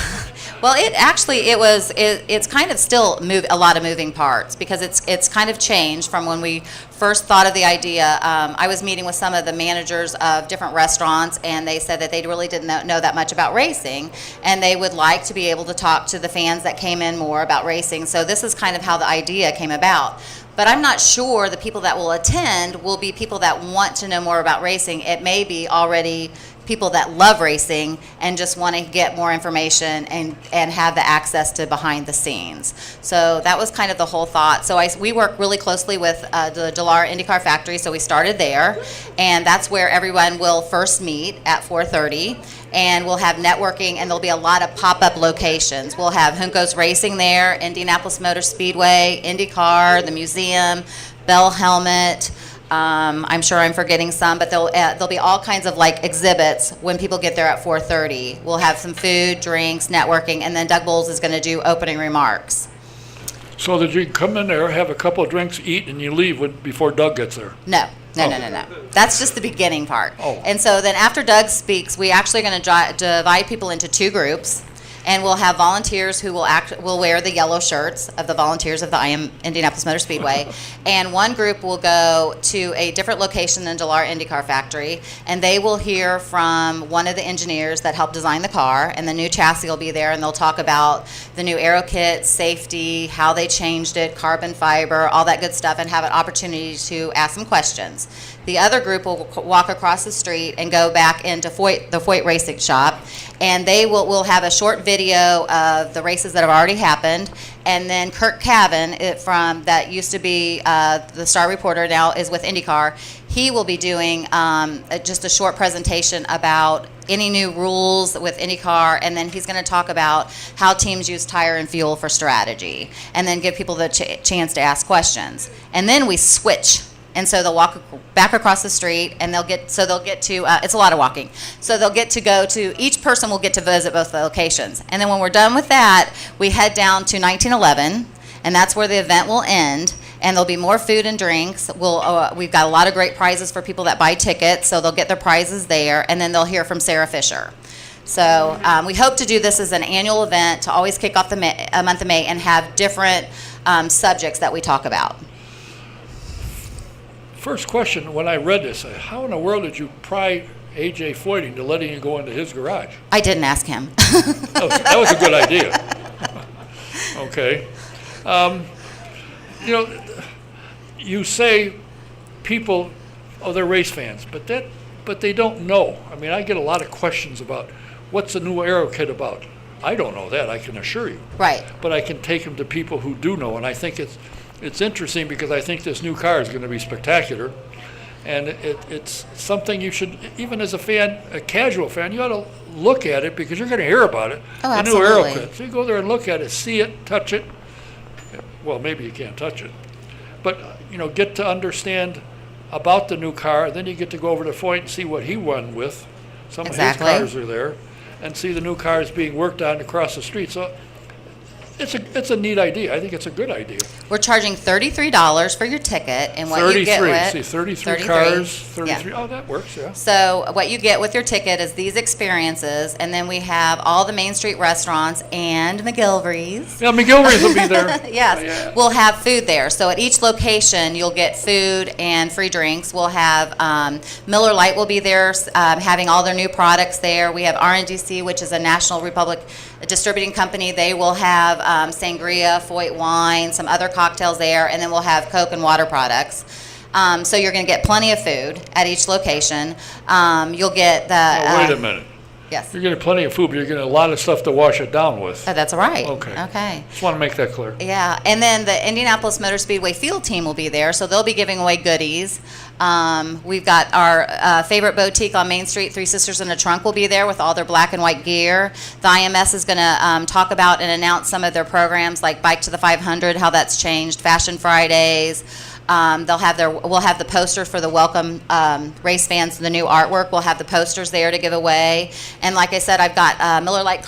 Well, it's kind of still a lot of moving parts because it's kind of changed from when we first thought of the idea. I was meeting with some of the managers of different restaurants, and they said that they really didn't know that much about racing, and they would like to be able to talk to the fans that came in more about racing. So this is kind of how the idea came about. But I'm not sure the people that will attend will be people that want to know more about racing. It may be already people that love racing and just want to get more information and have the access to behind the scenes. So that was kind of the whole thought. So we work really closely with the Dallara IndyCar Factory, so we started there, and that's where everyone will first meet at 4:30. And we'll have networking, and there'll be a lot of pop-up locations. We'll have Junco's Racing there, Indianapolis Motor Speedway, IndyCar, the museum, Bell Helmet. I'm sure I'm forgetting some, but there'll be all kinds of like exhibits when people get there at 4:30. We'll have some food, drinks, networking, and then Doug Bowles is going to do opening remarks. So that you can come in there, have a couple of drinks, eat, and you leave before Doug gets there. No. Oh. No. That's just the beginning part. Oh. And so then after Doug speaks, we actually are going to divide people into two groups. And we'll have volunteers who will wear the yellow shirts of the volunteers of the I Am Indianapolis Motor Speedway. And one group will go to a different location than Dallara IndyCar Factory, and they will hear from one of the engineers that helped design the car, and the new chassis will be there, and they'll talk about the new aero kit, safety, how they changed it, carbon fiber, all that good stuff, and have an opportunity to ask some questions. The other group will walk across the street and go back into the Foyt Racing Shop, and they will have a short video of the races that have already happened. And then Kirk Cavan, that used to be the star reporter, now is with IndyCar. he will be doing just a short presentation about any new rules with IndyCar, and then he's going to talk about how teams use tire and fuel for strategy, and then give people the chance to ask questions. And then we switch. And so they'll walk back across the street, and they'll get to, it's a lot of walking. So they'll get to go to, each person will get to visit both the locations. And then when we're done with that, we head down to 1911, and that's where the event will end. And there'll be more food and drinks. We've got a lot of great prizes for people that buy tickets, so they'll get their prizes there, and then they'll hear from Sarah Fisher. So we hope to do this as an annual event to always kick off the month of May and have different subjects that we talk about. First question, when I read this, how in the world did you pry A.J. Foyt into letting you go into his garage? I didn't ask him. That was a good idea. Okay. You say people, they're race fans, but they don't know. I mean, I get a lot of questions about what's the new Aero kit about. I don't know that, I can assure you. Right. But I can take them to people who do know, and I think it's interesting because I think this new car is going to be spectacular, and it's something you should, even as a fan, a casual fan, you ought to look at it because you're going to hear about it. Oh, the absolutely. new Aero kit. So you go there and look at it, see it, touch it. Well, maybe you can't touch it, but get to understand about the new car. Then you get to go over to Foyt and see what he won with. Some Exactly. of his cars are there, and see the new cars being worked on across the street. So it's a neat idea. I think it's a good idea. We're charging $33 for your ticket, and what you get with 33 cars, 33. Yeah. Oh, that works, yeah. So what you get with your ticket is these experiences, and then we have all the Main Street restaurants and McGilvery's. Yeah, McGilvery's will be there. Yes, Yeah. we'll have food there. So at each location, you'll get food and free drinks. We'll have Miller Lite will be there, having all their new products there. We have RNDC, which is a National Republic distributing company. They will have sangria, Foyt wine, some other cocktails there, and then we'll have Coke and water products. So you're going to get plenty of food at each location. You'll get the... Wait a minute. Yes. You're getting plenty of food, but you're getting a lot of stuff to wash it down with. Oh, that's right. Okay. Just want to make that clear. Yeah, and then the Indianapolis Motor Speedway field team will be there, so they'll be giving away goodies. We've got our favorite boutique on Main Street, Three Sisters in a Trunk, will be there with all their black and white gear. The IMS is going to talk about and announce some of their programs, like Bike to the 500, how that's changed, Fashion Fridays. We'll have the poster for the welcome race fans, the new artwork. We'll have the posters there to give away. And like I said, I've got Miller Lite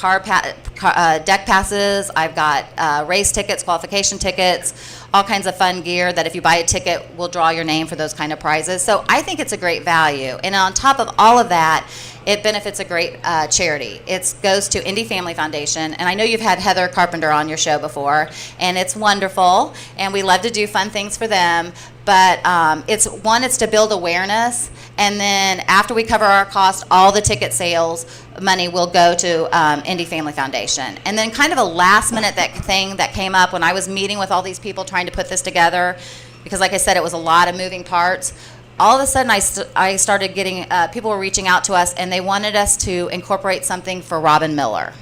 deck passes. I've got race tickets, qualification tickets, all kinds of fun gear that if you buy a ticket, we'll draw your name for those kind of prizes. So I think it's a great value. And on top of all of that, it benefits a great charity. It goes to Indy Family Foundation, and I know you've had Heather Carpenter on your show before, and it's wonderful, and we love to do fun things for them. But it's to build awareness, and then after we cover our cost, all the ticket sales money will go to Indy Family Foundation. And then kind of a last minute thing that came up when I was meeting with all these people trying to put this together, because like I said, it was a lot of moving parts. All of a sudden, I started getting, people were reaching out to us, and they wanted us to incorporate something for Robin Miller.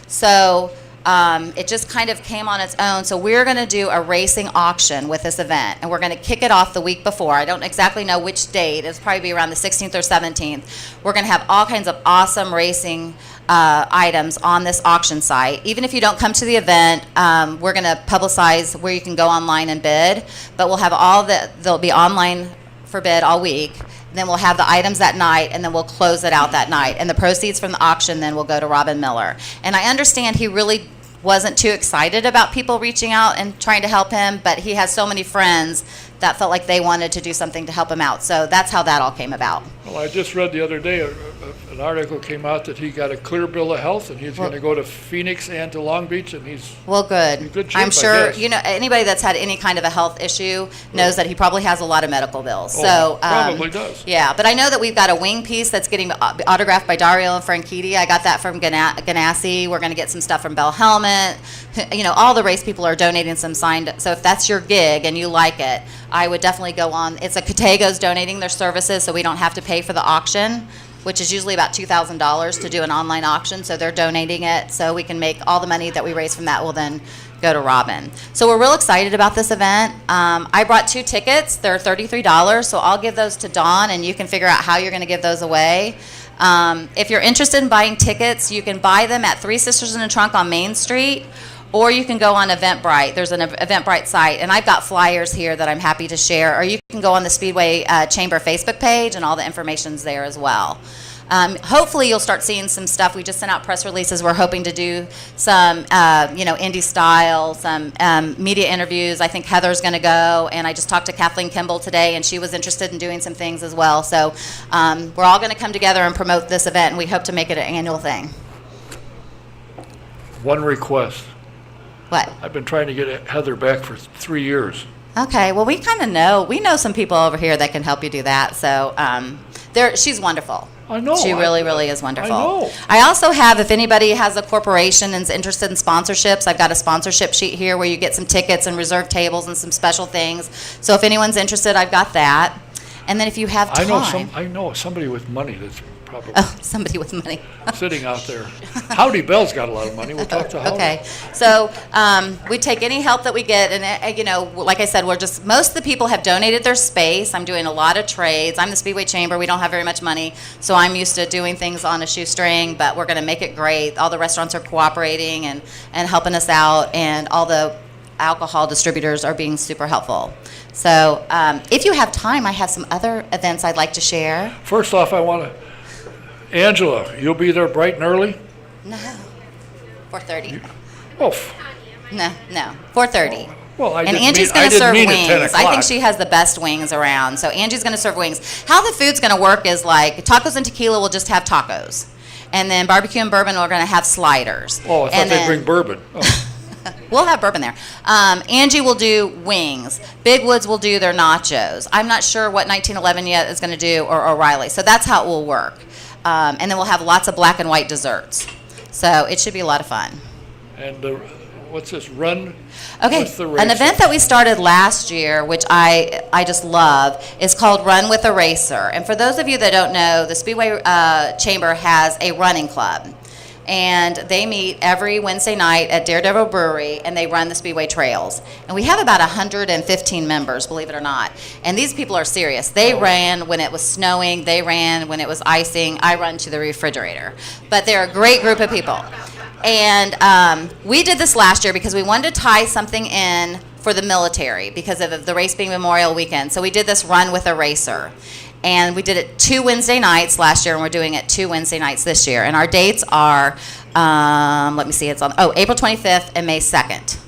So it just kind of came on its own. So we're going to do a racing auction with this event, and we're going to kick it off the week before. I don't exactly know which date. It'll probably be around the 16th or 17th. We're going to have all kinds of awesome racing items on this auction site. Even if you don't come to the event, we're going to publicize where you can go online and bid, but we'll have they'll be online for bid all week. Then we'll have the items that night, and then we'll close it out that night. And the proceeds from the auction then will go to Robin Miller. And I understand he really wasn't too excited about people reaching out and trying to help him, but he has so many friends that felt like they wanted to do something to help him out. So that's how that all came about. Well, I just read the other day, an article came out that he got a clear bill of health, and he's going to go to Phoenix and to Long Beach, and he's Well, good. in good shape, I'm I sure, guess. anybody that's had any kind of a health issue knows that he probably has a lot of medical bills. Oh, So probably does. Yeah, but I know that we've got a wing piece that's getting autographed by Dario and Franchitti. I got that from Ganassi. We're going to get some stuff from Bell Helmet. All the race people are donating some signed. So if that's your gig and you like it, I would definitely go on. It's a Catego's donating their services, so we don't have to pay for the auction. which is usually about $2,000 to do an online auction. So they're donating it so we can make all the money that we raise from that will then go to Robin. So we're real excited about this event. I brought 2 tickets. They're $33, so I'll give those to Dawn, and you can figure out how you're going to give those away. If you're interested in buying tickets, you can buy them at Three Sisters in a Trunk on Main Street, or you can go on Eventbrite. There's an Eventbrite site, and I've got flyers here that I'm happy to share, or you can go on the Speedway Chamber Facebook page, and all the information's there as well. Hopefully you'll start seeing some stuff. We just sent out press releases. We're hoping to do some, indie style, some media interviews. I think Heather's going to go, and I just talked to Kathleen Kimball today, and she was interested in doing some things as well. So we're all going to come together and promote this event, and we hope to make it an annual thing. One request. What? I've been trying to get Heather back for 3 years. Okay, well, we kind of know. We know some people over here that can help you do that. So she's wonderful. I know. She really, really is wonderful. I know. I also have, if anybody has a corporation and is interested in sponsorships, I've got a sponsorship sheet here where you get some tickets and reserved tables and some special things. So if anyone's interested, I've got that. And then if you have time. I know somebody with money that's probably somebody with money. sitting out there. Howdy Bell's got a lot of money. We'll talk to Howdy. Okay, so we take any help that we get, and like I said, most of the people have donated their space. I'm doing a lot of trades. I'm the Speedway Chamber. We don't have very much money, so I'm used to doing things on a shoestring, but we're going to make it great. All the restaurants are cooperating and helping us out, and all the alcohol distributors are being super helpful. So if you have time, I have some other events I'd like to share. First off, I want to, Angela, you'll be there bright and early? No, 4:30. Oh, No, 4:30. well, And Angie's going to serve mean at 10 wings. I think o'clock. she has the best wings around. So Angie's going to serve wings. How the food's going to work is like tacos and tequila will just have tacos. And then barbecue and bourbon are going to have sliders. Oh, I thought And they'd then- bring bourbon. Oh. We'll have bourbon there. Angie will do wings. Big Woods will do their nachos. I'm not sure what 1911 yet is going to do, or O'Reilly. So that's how it will work. And then we'll have lots of black and white desserts. So it should be a lot of fun. And what's this, run? Okay, with the an racer? event that we started last year, which I just love, is called Run with a Racer. And for those of you that don't know, the Speedway Chamber has a running club. And they meet every Wednesday night at Daredevil Brewery, and they run the Speedway trails. And we have about 115 members, believe it or not. And these people are serious. They ran when it was snowing. They ran when it was icing. I run to the refrigerator. But they're a great group of people. And we did this last year because we wanted to tie something in for the military because of the race being Memorial Weekend. So we did this Run with a Racer. And we did it 2 Wednesday nights last year, and we're doing it 2 Wednesday nights this year. And our dates are, April 25th and May 2nd.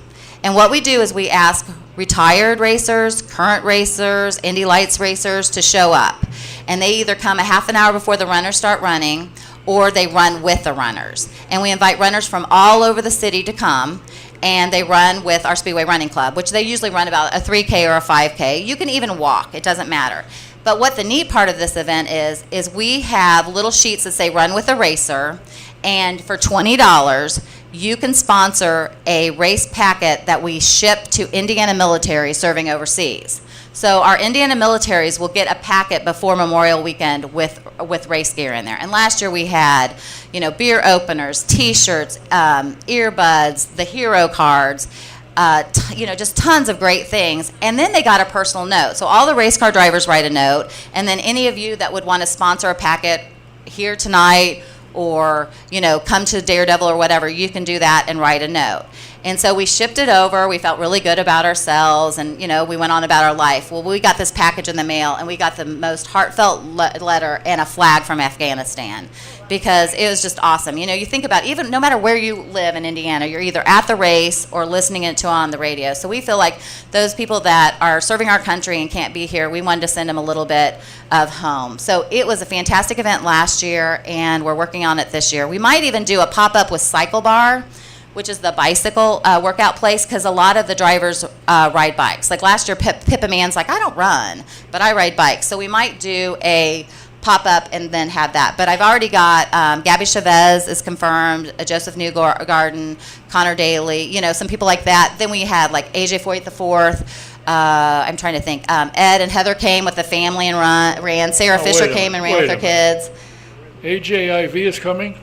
And what we do is we ask retired racers, current racers, Indy Lights racers to show up. And they either come a half an hour before the runners start running, or they run with the runners. And we invite runners from all over the city to come. And they run with our Speedway Running Club, which they usually run about a 3K or a 5K. You can even walk. It doesn't matter. But what the neat part of this event is we have little sheets that say Run with a Racer, and for $20, you can sponsor a race packet that we ship to Indiana military serving overseas. So our Indiana militaries will get a packet before Memorial Weekend with race gear in there. And last year we had, beer openers, T-shirts, earbuds, the hero cards, just tons of great things. And then they got a personal note. So all the race car drivers write a note, and then any of you that would want to sponsor a packet here tonight, or come to Daredevil or whatever, you can do that and write a note. And so we shipped it over. We felt really good about ourselves, and we went on about our life. Well, we got this package in the mail, and we got the most heartfelt letter and a flag from Afghanistan, because it was just awesome. You think about, even no matter where you live in Indiana, you're either at the race or listening to it on the radio. So we feel like those people that are serving our country and can't be here, we wanted to send them a little bit of home. So it was a fantastic event last year, and we're working on it this year. We might even do a pop-up with Cycle Bar, which is the bicycle workout place, because a lot of the drivers ride bikes. Like last year, Pippa Mann's like, I don't run, but I ride bikes. So we might do a pop-up and then have that. But I've already got Gabby Chavez is confirmed, Joseph Newgarden, Connor Daly, some people like that. Then we had like AJ Foyt the Fourth. I'm trying to think. Ed and Heather came with the family and ran. Sarah Fisher came and ran with her kids. AJIV is coming.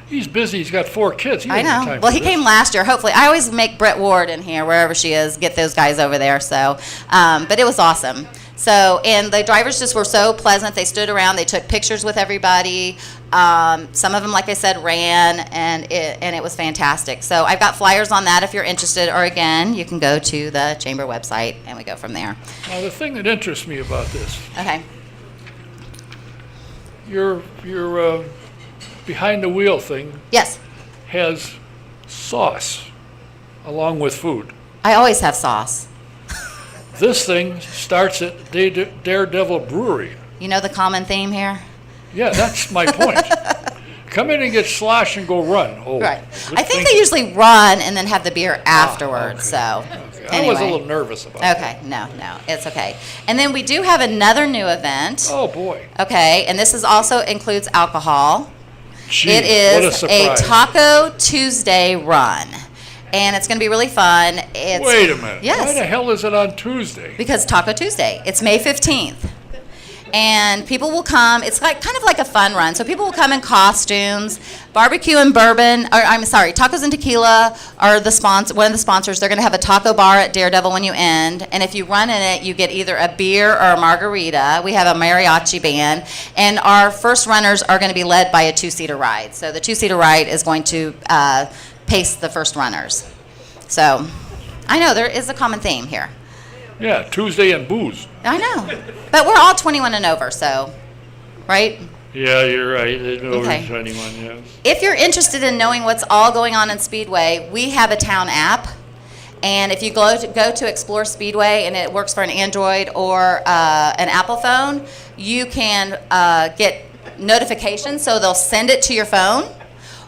He's busy. He's got 4 kids. I know. Well, he came last year. Hopefully, I always make Brett Ward in here wherever she is. Get those guys over there. So, but it was awesome. So, and the drivers just were so pleasant. They stood around. They took pictures with everybody. Some of them, like I said, ran, and it was fantastic. So I've got flyers on that if you're interested. Or again, you can go to the chamber website, and we go from there. Now, the thing that interests me about this, Okay. your behind the wheel thing Yes. has sauce along with food. I always have sauce. This thing starts at Daredevil Brewery. You know the common theme here? Yeah, that's my point. Come in and get slosh and go run. Oh, Right. this I think thing- they usually run and then have the beer afterwards. okay. So, Okay. anyway. I was a little nervous about that. Okay, no, it's okay. And then we do have another new event. Oh, boy. Okay, and this is also includes alcohol. Gee, It what a is a surprise. Taco Tuesday run, and it's going to be really fun. It's, Wait a minute. Yes. Why the hell is it on Tuesday? Because Taco Tuesday. It's May 15th. And people will come. It's like kind of like a fun run. So people will come in costumes. Barbecue and bourbon, or I'm sorry, Tacos and Tequila are the one of the sponsors. They're going to have a taco bar at Daredevil when you end. And if you run in it, you get either a beer or a margarita. We have a mariachi band. And our first runners are going to be led by a 2-seater ride. So the 2-seater ride is going to pace the first runners. So I know there is a common theme here. Yeah, Tuesday and booze. I know. But we're all 21 and over, so, right? Yeah, you're right. There's no Okay. 21, yes. If you're interested in knowing what's all going on in Speedway, we have a town app. And if you go to Explore Speedway, and it works for an Android or an Apple phone, you can get notifications, so they'll send it to your phone,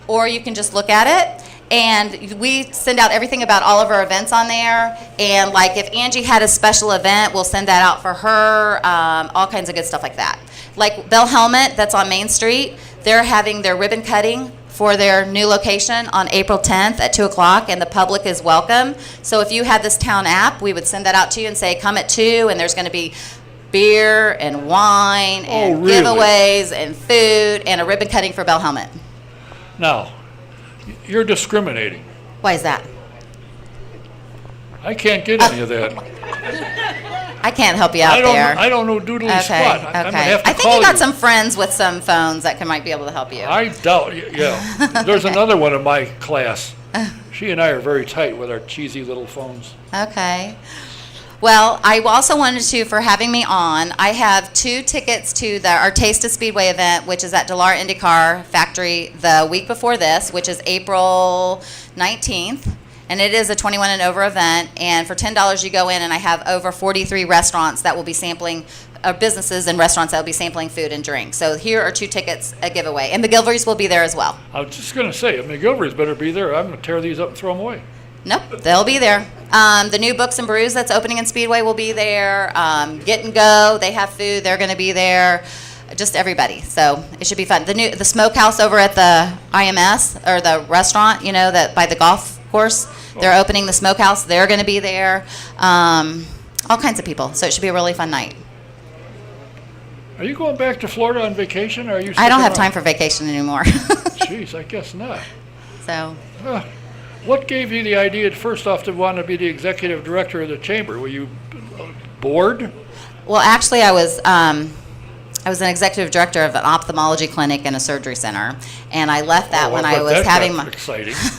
or you can just look at it. And we send out everything about all of our events on there. And like if Angie had a special event, we'll send that out for her, all kinds of good stuff like that. Like Bell Helmet, that's on Main Street, they're having their ribbon cutting for their new location on April 10th at 2 o'clock, and the public is welcome. So if you had this town app, we would send that out to you and say, come at 2, and there's going to be beer and wine and really? giveaways and food and a ribbon cutting for Bell Helmet. Now, you're discriminating. Why is that? I can't get any of that. I can't help you out there. I don't know doodly Okay, squat. I'm gonna okay. have to I think call you got some friends with some phones that might be able to help you. I doubt, yeah. There's another one in my class. She and I are very tight with our cheesy little phones. Okay. Well, I also wanted to, for having me on, I have 2 tickets to our Taste of Speedway event, which is at Delar IndyCar Factory the week before this, which is April 19th. And it is a 21 and over event. And for $10 you go in, and I have over 43 restaurants that will be sampling, businesses and restaurants that will be sampling food and drink. So here are 2 tickets, a giveaway. And McGilvery's will be there as well. I was just going to say, McGilvery's better be there. I'm going to tear these up and throw them away. Nope, they'll be there. The new Books and Brews that's opening in Speedway will be there. Get and Go, they have food, they're going to be there. Just everybody, so it should be fun. The smokehouse over at the IMS, or the restaurant, that by the golf course, they're opening the smokehouse. They're going to be there. All kinds of people, so it should be a really fun night. Are you going back to Florida on vacation, or are you I don't have sticking time for vacation anymore. Jeez, I guess not. So. What gave you the idea, first off, to want to be the executive director of the chamber? Were you bored? Well, actually, I was an executive director of an ophthalmology clinic and a surgery center, and I left that when I was having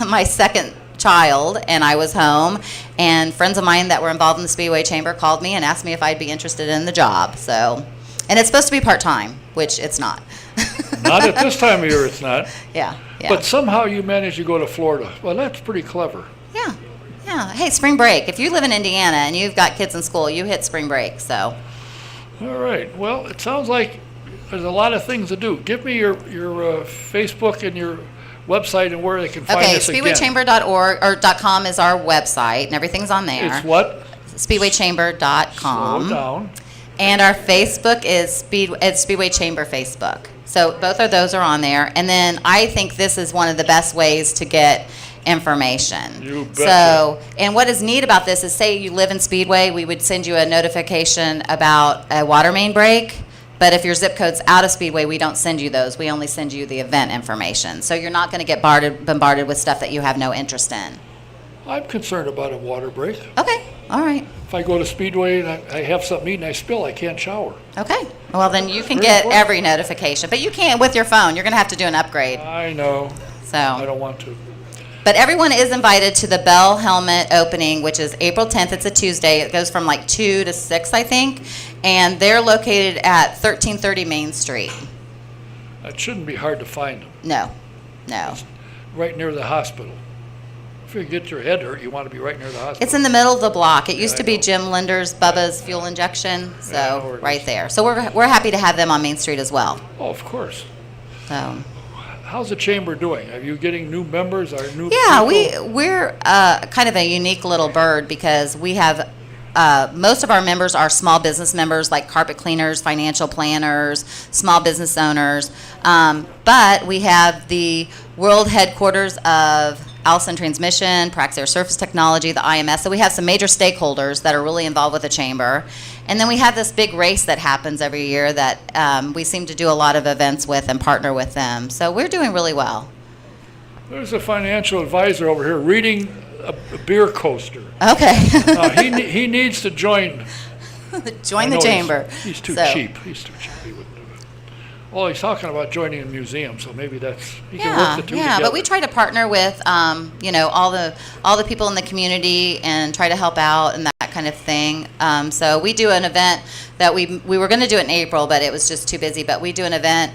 my second child, and I was home, and friends of mine that were involved in the Speedway Chamber called me and asked me if I'd be interested in the job. So, and it's supposed to be part-time, which it's not. Not at this time of year, it's not. Yeah. But somehow you managed to go to Florida. Well, that's pretty clever. Yeah. Hey, spring break. If you live in Indiana and you've got kids in school, you hit spring break, so. All right. Well, it sounds like there's a lot of things to do. Give me your Facebook and your website and where they can find us again. Speedwaychamber.org or .com is our website, and everything's on there. It's what? Speedwaychamber.com. Slow down. And our Facebook is Speedway Chamber Facebook. So both of those are on there. And then I think this is one of the best ways to get information. You betcha. So, and what is neat about this is, say you live in Speedway, we would send you a notification about a water main break But if your zip code's out of Speedway, we don't send you those. We only send you the event information. So you're not going to get bombarded with stuff that you have no interest in. I'm concerned about a water break. Okay, all right. If I go to Speedway and I have something to eat and I spill, I can't shower. Okay, well then you can Very get important. every notification, but you can't with your phone. You're going to have to do an upgrade. I know. I So, don't want to. but everyone is invited to the Bell Helmet opening, which is April 10th. It's a Tuesday. It goes from like 2 to 6, I think, and they're located at 1330 Main Street. It shouldn't be hard to find them. No. Right near the hospital. If you get your head hurt, you want to be right near the hospital. It's in the middle of the block. It used Yeah, to I be know. Jim Linder's Bubba's Fuel Injection, Yeah, I know where so it right is. there. So we're happy to have them on Main Street as well. Oh, of course. So How's the chamber doing? Are you getting new members or new yeah, people? we're kind of a unique little bird because we have most of our members are small business members like carpet cleaners, financial planners, small business owners. But we have the world headquarters of Allison Transmission, Praxair Surface Technology, the IMS. So we have some major stakeholders that are really involved with the chamber. And then we have this big race that happens every year that we seem to do a lot of events with and partner with them. So we're doing really well. There's a financial advisor over here reading a beer coaster. Okay. He needs to join. Join I the know chamber. He's too So- cheap. He's too cheap. He wouldn't do it. Well, he's talking about joining a museum, so maybe he can work the two together. But we try to partner with, all the people in the community and try to help out and that kind of thing. So we do an event that we were going to do it in April, but it was just too busy. But we do an event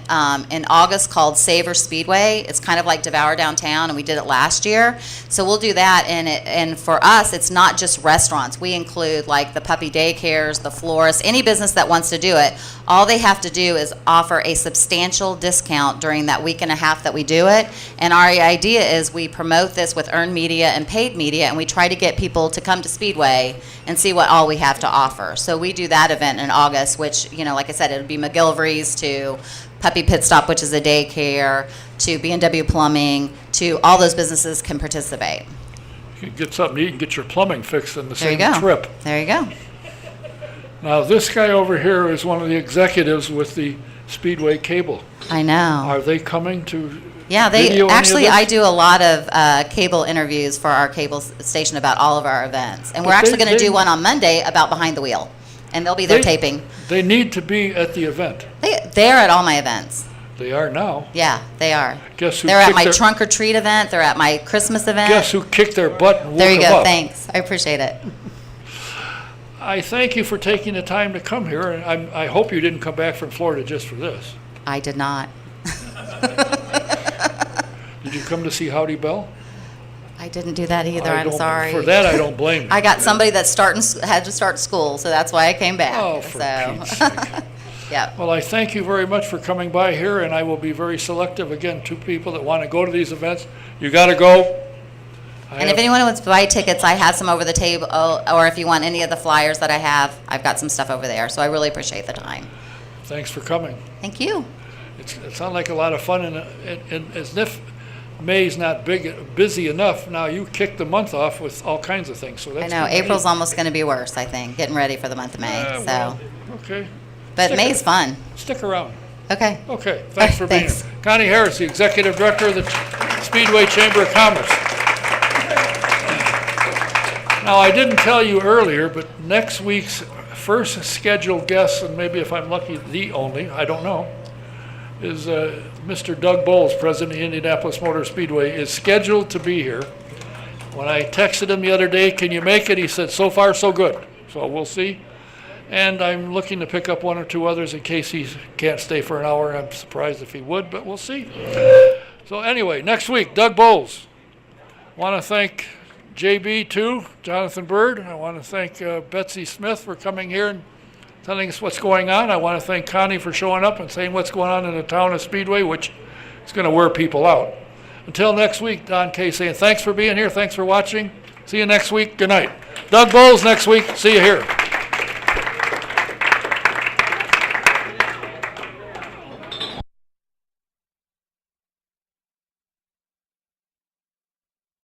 in August called Savor Speedway. It's kind of like Devour Downtown, and we did it last year. So we'll do that, and for us, it's not just restaurants. We include like the puppy daycares, the florists, any business that wants to do it. All they have to do is offer a substantial discount during that week and a half that we do it. And our idea is we promote this with earned media and paid media, and we try to get people to come to Speedway and see what all we have to offer. So we do that event in August, which, like I said, it would be McGilvery's to Puppy Pit Stop, which is a daycare, to B&W Plumbing, to all those businesses can participate. You can get something to eat and get your plumbing fixed in the There you same go. trip. There you go. Now, this guy over here is one of the executives with the Speedway Cable. I know. Are they coming to Yeah, video any of actually, this? I do a lot of cable interviews for our cable station about all of our events. And we're But actually going to they- do one on Monday about Behind the Wheel. And they'll be there They- taping. They need to be at the event. They're at all my events. They are now. Yeah, they are. Guess who They're at kicked my their- trunk or treat event. They're at my Christmas event. Guess who kicked their butt and woke There you them go. up? Thanks. I appreciate it. I thank you for taking the time to come here, and I hope you didn't come back from Florida just for this. I did not. Did you come to see Howdy Bell? I didn't do that either. I I'm don't- sorry. For that, I don't blame you. I got somebody that had to start school, so that's why I came back. Oh, for Pete's sake. Yeah. Well, I thank you very much for coming by here, and I will be very selective. Again, to people that want to go to these events, you got to go. And if anyone wants to buy tickets, I have some over the table, or if you want any of the flyers that I have, I've got some stuff over there. So I really appreciate the time. Thanks for coming. Thank you. It sounds like a lot of fun, and as if May's not busy enough, now you kicked the month off with all kinds of things. So I that's know good. April's almost going to be worse. I think getting ready for the month of May. Well, okay. But stick May's it- fun. Stick around. Okay. Okay, thanks for being Thanks. here. Connie Harris, the Executive Director of the Speedway Chamber of Commerce. Now, I didn't tell you earlier, but next week's first scheduled guest, and maybe if I'm lucky, the only, I don't know, is Mr. Doug Bowles, President of Indianapolis Motor Speedway, is scheduled to be here. When I texted him the other day, can you make it? He said, so far, so good. So we'll see. And I'm looking to pick up one or two others in case he can't stay for an hour. I'm surprised if he would, but we'll see. So anyway, next week, Doug Bowles. Want to thank JB too, Jonathan Byrd. I want to thank Betsy Smith for coming here and telling us what's going on. I want to thank Connie for showing up and saying what's going on in the town of Speedway, which is going to wear people out. Until next week, Don Kay saying thanks for being here. Thanks for watching. See you next week. Good night. Doug Bowles next week. See you here.